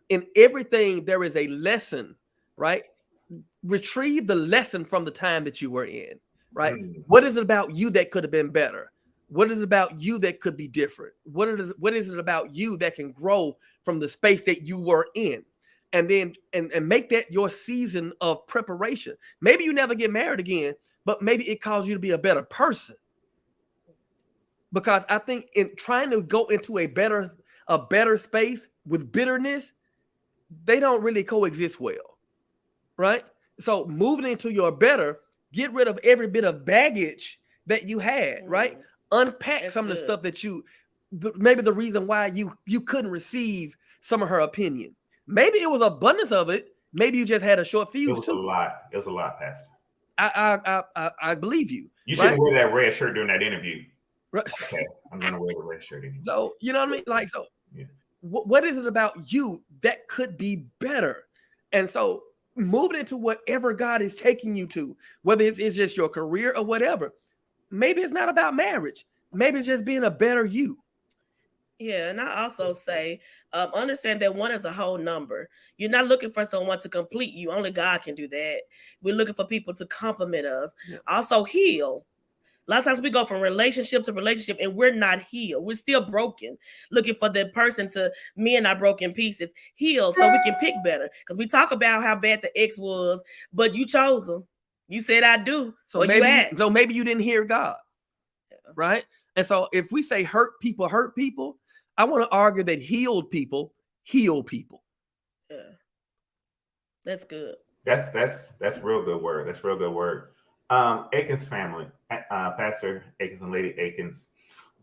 In everything, there is a lesson, right? Retrieve the lesson from the time that you were in, right? What is it about you that could have been better? What is it about you that could be different? What is it about you that can grow from the space that you were in? And then and make that your season of preparation. Maybe you never get married again, but maybe it caused you to be a better person. Because I think in trying to go into a better space with bitterness, they don't really coexist well, right? So moving into your better, get rid of every bit of baggage that you had, right? Unpack some of the stuff that maybe the reason why you couldn't receive some of her opinion. Maybe it was abundance of it. Maybe you just had a short fuse. It was a lot. It was a lot, Pastor. I believe you. You shouldn't wear that red shirt during that interview. Right. Okay, I'm gonna wear the red shirt anyway. So you know what I mean? Like, so yeah. What is it about you that could be better? And so moving into whatever God is taking you to, whether it's just your career or whatever, maybe it's not about marriage. Maybe it's just being a better you. Yeah, and I also say, understand that one is a whole number. You're not looking for someone to complete you. Only God can do that. We're looking for people to complement us. Yeah. Also heal. A lot of times we go from relationship to relationship and we're not healed. We're still broken. Looking for the person to mend our broken pieces, heal so we can pick better. Because we talk about how bad the ex was, but you chose him. You said I do. So maybe you didn't hear God. Yeah. Right? And so if we say hurt people, I want to argue that healed people heal people. Yeah. That's good. That's real good word. That's real good word. Akins family, Pastor Akins and Lady Akins,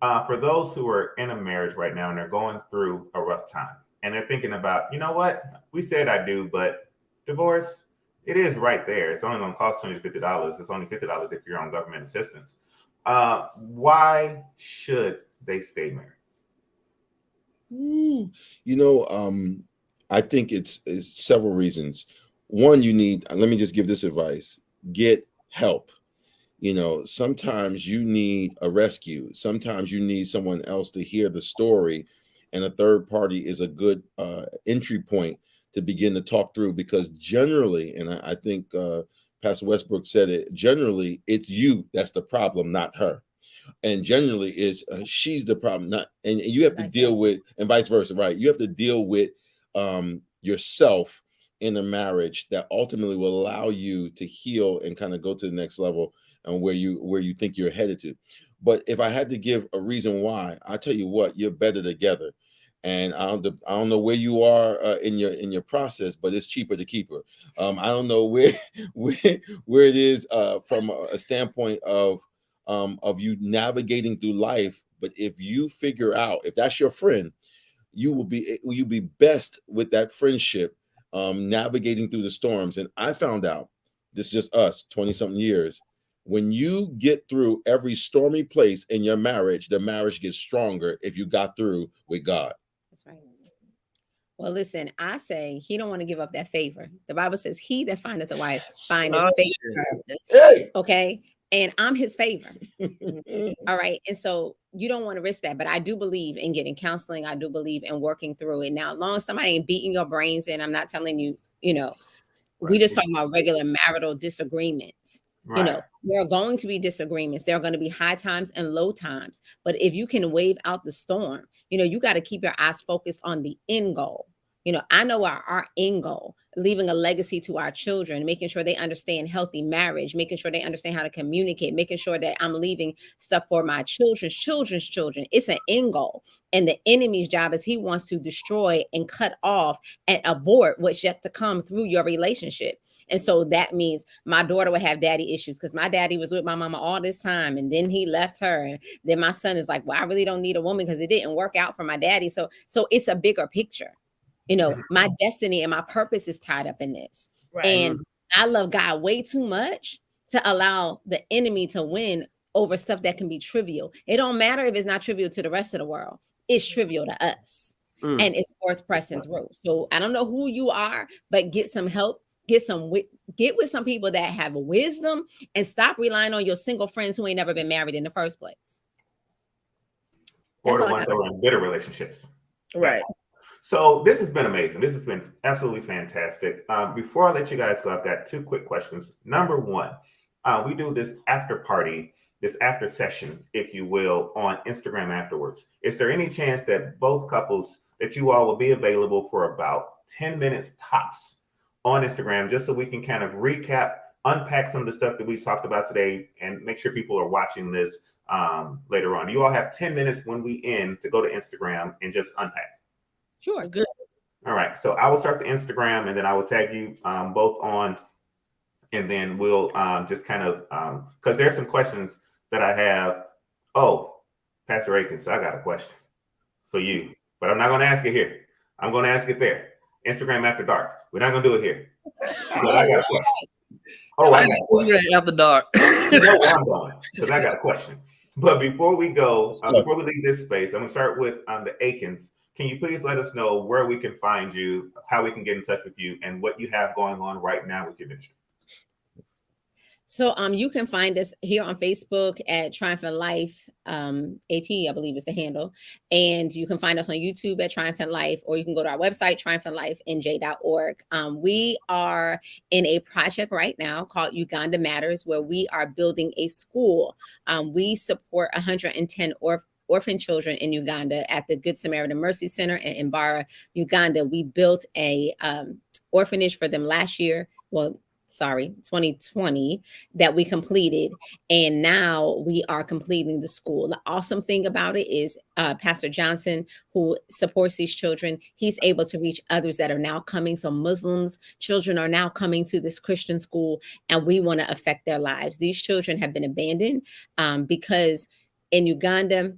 for those who are in a marriage right now and they're going through a rough time and they're thinking about, you know what, we said I do, but divorce, it is right there. It's only going to cost $20 to $50. It's only $50 if you're on government assistance. Why should they stay married? You know, I think it's several reasons. One, let me just give this advice. Get help. You know, sometimes you need a rescue. Sometimes you need someone else to hear the story. And a third party is a good entry point to begin to talk through, because generally, and I think Pastor Westbrook said it, generally it's you that's the problem, not her. And generally it's she's the problem, not, and you have to deal with, and vice versa, right? You have to deal with yourself in a marriage that ultimately will allow you to heal and kind of go to the next level and where you think you're headed to. But if I had to give a reason why, I tell you what, you're better together. And I don't know where you are in your process, but it's cheaper to keep her. I don't know where it is from a standpoint of you navigating through life. But if you figure out, if that's your friend, you'll be best with that friendship, navigating through the storms. And I found out, this is just us, 20-something years, when you get through every stormy place in your marriage, the marriage gets stronger if you got through with God. That's right. Well, listen, I say he don't want to give up that favor. The Bible says he that findeth a wife findeth favor. Hey! Okay. And I'm his favor. All right. And so you don't want to risk that. But I do believe in getting counseling. I do believe in working through it. Now, as long as somebody ain't beating your brains in, I'm not telling you, we just talking about regular marital disagreements. Right. There are going to be disagreements. There are going to be high times and low times. But if you can wave out the storm, you got to keep your eyes focused on the end goal. I know our end goal, leaving a legacy to our children, making sure they understand healthy marriage, making sure they understand how to communicate, making sure that I'm leaving stuff for my children's children. It's an end goal. And the enemy's job is he wants to destroy and cut off and abort what's yet to come through your relationship. And so that means my daughter would have daddy issues because my daddy was with my mama all this time. And then he left her. And then my son is like, well, I really don't need a woman because it didn't work out for my daddy. So it's a bigger picture. My destiny and my purpose is tied up in this. Right. And I love God way too much to allow the enemy to win over stuff that can be trivial. It don't matter if it's not trivial to the rest of the world. It's trivial to us. And it's worth pressing through. So I don't know who you are, but get some help. Get with some people that have wisdom, and stop relying on your single friends who ain't never been married in the first place. Or the ones that were in bitter relationships. Right. So this has been amazing. This has been absolutely fantastic. Before I let you guys go, I've got 2 quick questions. Number 1, we do this after party, this after session, if you will, on Instagram afterwards. Is there any chance that both couples, that you all will be available for about 10 minutes tops on Instagram, just so we can kind of recap, unpack some of the stuff that we talked about today, and make sure people are watching this later on? You all have 10 minutes when we end to go to Instagram and just unpack. Sure. Good. All right. So I will start the Instagram, and then I will tag you both on, and then we'll just kind of, because there's some questions that I have. Oh, Pastor Akins, I got a question for you, but I'm not going to ask it here. I'm going to ask it there. Instagram after dark. We're not going to do it here. But I got a question. Oh, I got a question. After dark. You know where I'm going, because I got a question. But before we go, before we leave this space, I'm going to start with the Akins. Can you please let us know where we can find you, how we can get in touch with you, and what you have going on right now with your ministry? So you can find us here on Facebook at Triumphant Life AP, I believe is the handle. And you can find us on YouTube at Triumphant Life, or you can go to our website, triumphantlifenj.org. We are in a project right now called Uganda Matters, where we are building a school. We support 110 orphan children in Uganda at the Good Samaritan Mercy Center in Mbara, Uganda. We built a orphanage for them last year. 2020, that we completed. And now we are completing the school. The awesome thing about it is Pastor Johnson, who supports these children, he's able to reach others that are now coming. So Muslims children are now coming to this Christian school, and we want to affect their lives. These children have been abandoned because in Uganda,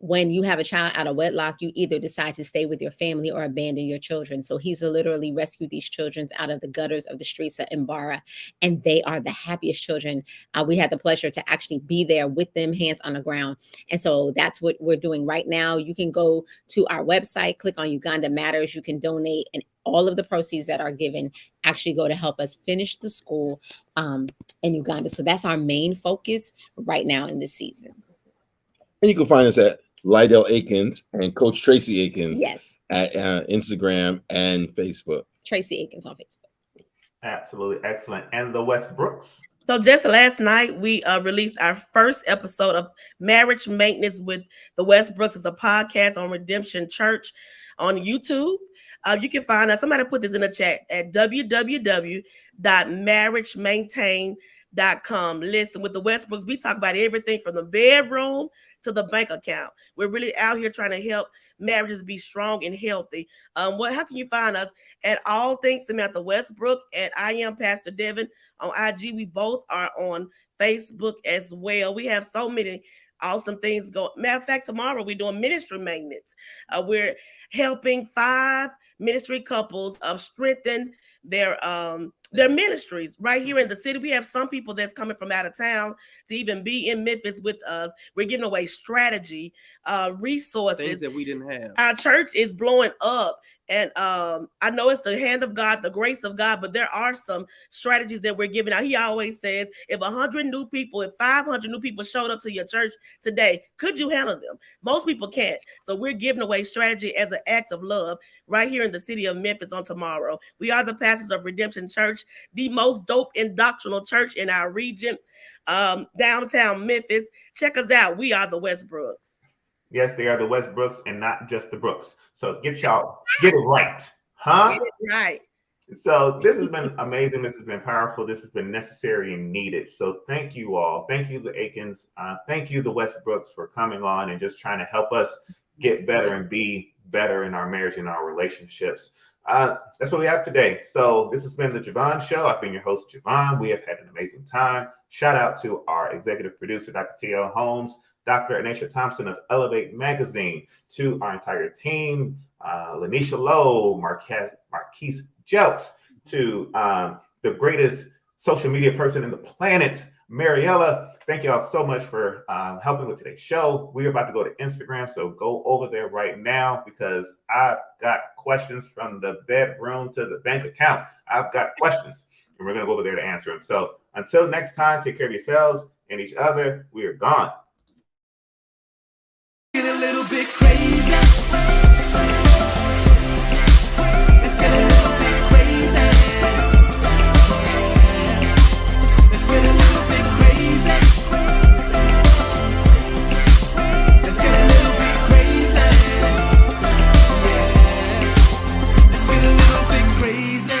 when you have a child out of wedlock, you either decide to stay with your family or abandon your children. So he's literally rescued these children out of the gutters of the streets of Mbara, and they are the happiest children. We had the pleasure to actually be there with them, hands on the ground. And so that's what we're doing right now. You can go to our website, click on Uganda Matters. You can donate, and all of the proceeds that are given actually go to help us finish the school in Uganda. So that's our main focus right now in this season. And you can find us at Lyddale Akins and Coach Traci Akins. Yes. At Instagram and Facebook. Traci Akins on Facebook. Absolutely excellent. And the Westbrooks? So just last night, we released our first episode of Marriage Maintenance with the Westbrooks. It's a podcast on Redemption Church on YouTube. You can find us. Somebody put this in the chat at www.marriagemaintain.com. Listen, with the Westbrooks, we talk about everything from the bedroom to the bank account. We're really out here trying to help marriages be strong and healthy. How can you find us? At All Things Samantha Westbrook, and I am Pastor Devin on IG. We both are on Facebook as well. We have so many awesome things going. Matter of fact, tomorrow we're doing ministry maintenance. We're helping 5 ministry couples strengthen their ministries right here in the city. We have some people that's coming from out of town to even be in Memphis with us. We're giving away strategy, resources, things that we didn't have. Our church is blowing up. And I know it's the hand of God, the grace of God, but there are some strategies that we're giving out. He always says, if 100 new people, if 500 new people showed up to your church today, could you handle them? Most people can't. So we're giving away strategy as an act of love right here in the city of Memphis on tomorrow. We are the pastors of Redemption Church, the most dope and doctrinal church in our region, downtown Memphis. Check us out. We are the Westbrooks. Yes, they are the Westbrooks and not just the Brooks. So get it right. Huh? Get it right. So this has been amazing. This has been powerful. This has been necessary and needed. So thank you all. Thank you, the Akins. Thank you, the Westbrooks, for coming on and just trying to help us get better and be better in our marriage and our relationships. That's what we have today. So this has been the Javon Show. I've been your host, Javon. We have had an amazing time. Shout out to our executive producer, Dr. T.L. Holmes, Dr. Anisha Thompson of Elevate Magazine, to our entire team, Lanisha Lowe, Marquise Jelks, to the greatest social media person in the planet, Mariella, thank y'all so much for helping with today's show. We're about to go to Instagram, so go over there right now because I've got questions from the bedroom to the bank account. I've got questions, and we're going to go over there to answer them. So until next time, take care of yourselves and each other. We are gone. Get a little bit crazy. Let's get a little bit crazy. Let's get a little bit crazy. Let's get a little bit crazy. Yeah. Let's get a little bit crazy.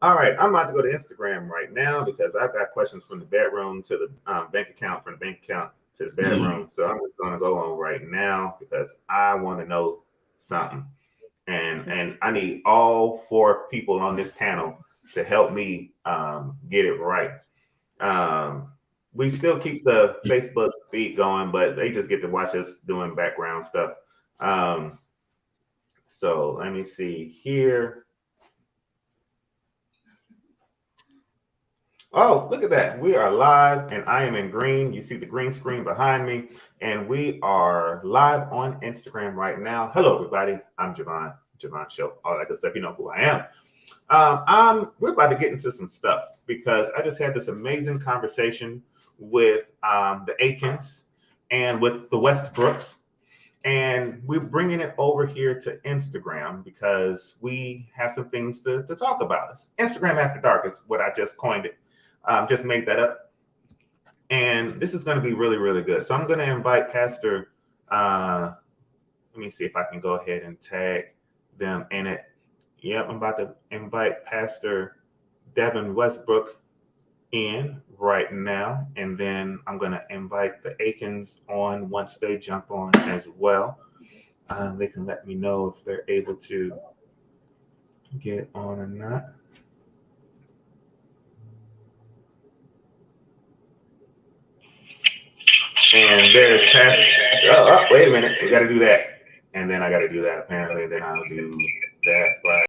All right, I'm about to go to Instagram right now because I've got questions from the bedroom to the bank account, from the bank account to the bedroom. So I'm just going to go on right now because I want to know something. And I need all 4 people on this panel to help me get it right. We still keep the Facebook feed going, but they just get to watch us doing background stuff. So let me see here. Oh, look at that. We are live and I am in green. You see the green screen behind me and we are live on Instagram right now. Hello, everybody. I'm Javon Show. All that good stuff. You know who I am. We're about to get into some stuff because I just had this amazing conversation with the Akins and with the Westbrooks. And we're bringing it over here to Instagram because we have some things to talk about. It's Instagram After Dark is what I just coined it. Just made that up. And this is going to be really, really good. So I'm going to invite Pastor, let me see if I can go ahead and tag them in it. Yep, I'm about to invite Pastor Devin Westbrook in right now. And then I'm going to invite the Akins on once they jump on as well. They can let me know if they're able to get on or not. And there's Pastor. Oh, wait a minute. We got to do that. And then I got to do that apparently. Then I'll do that right.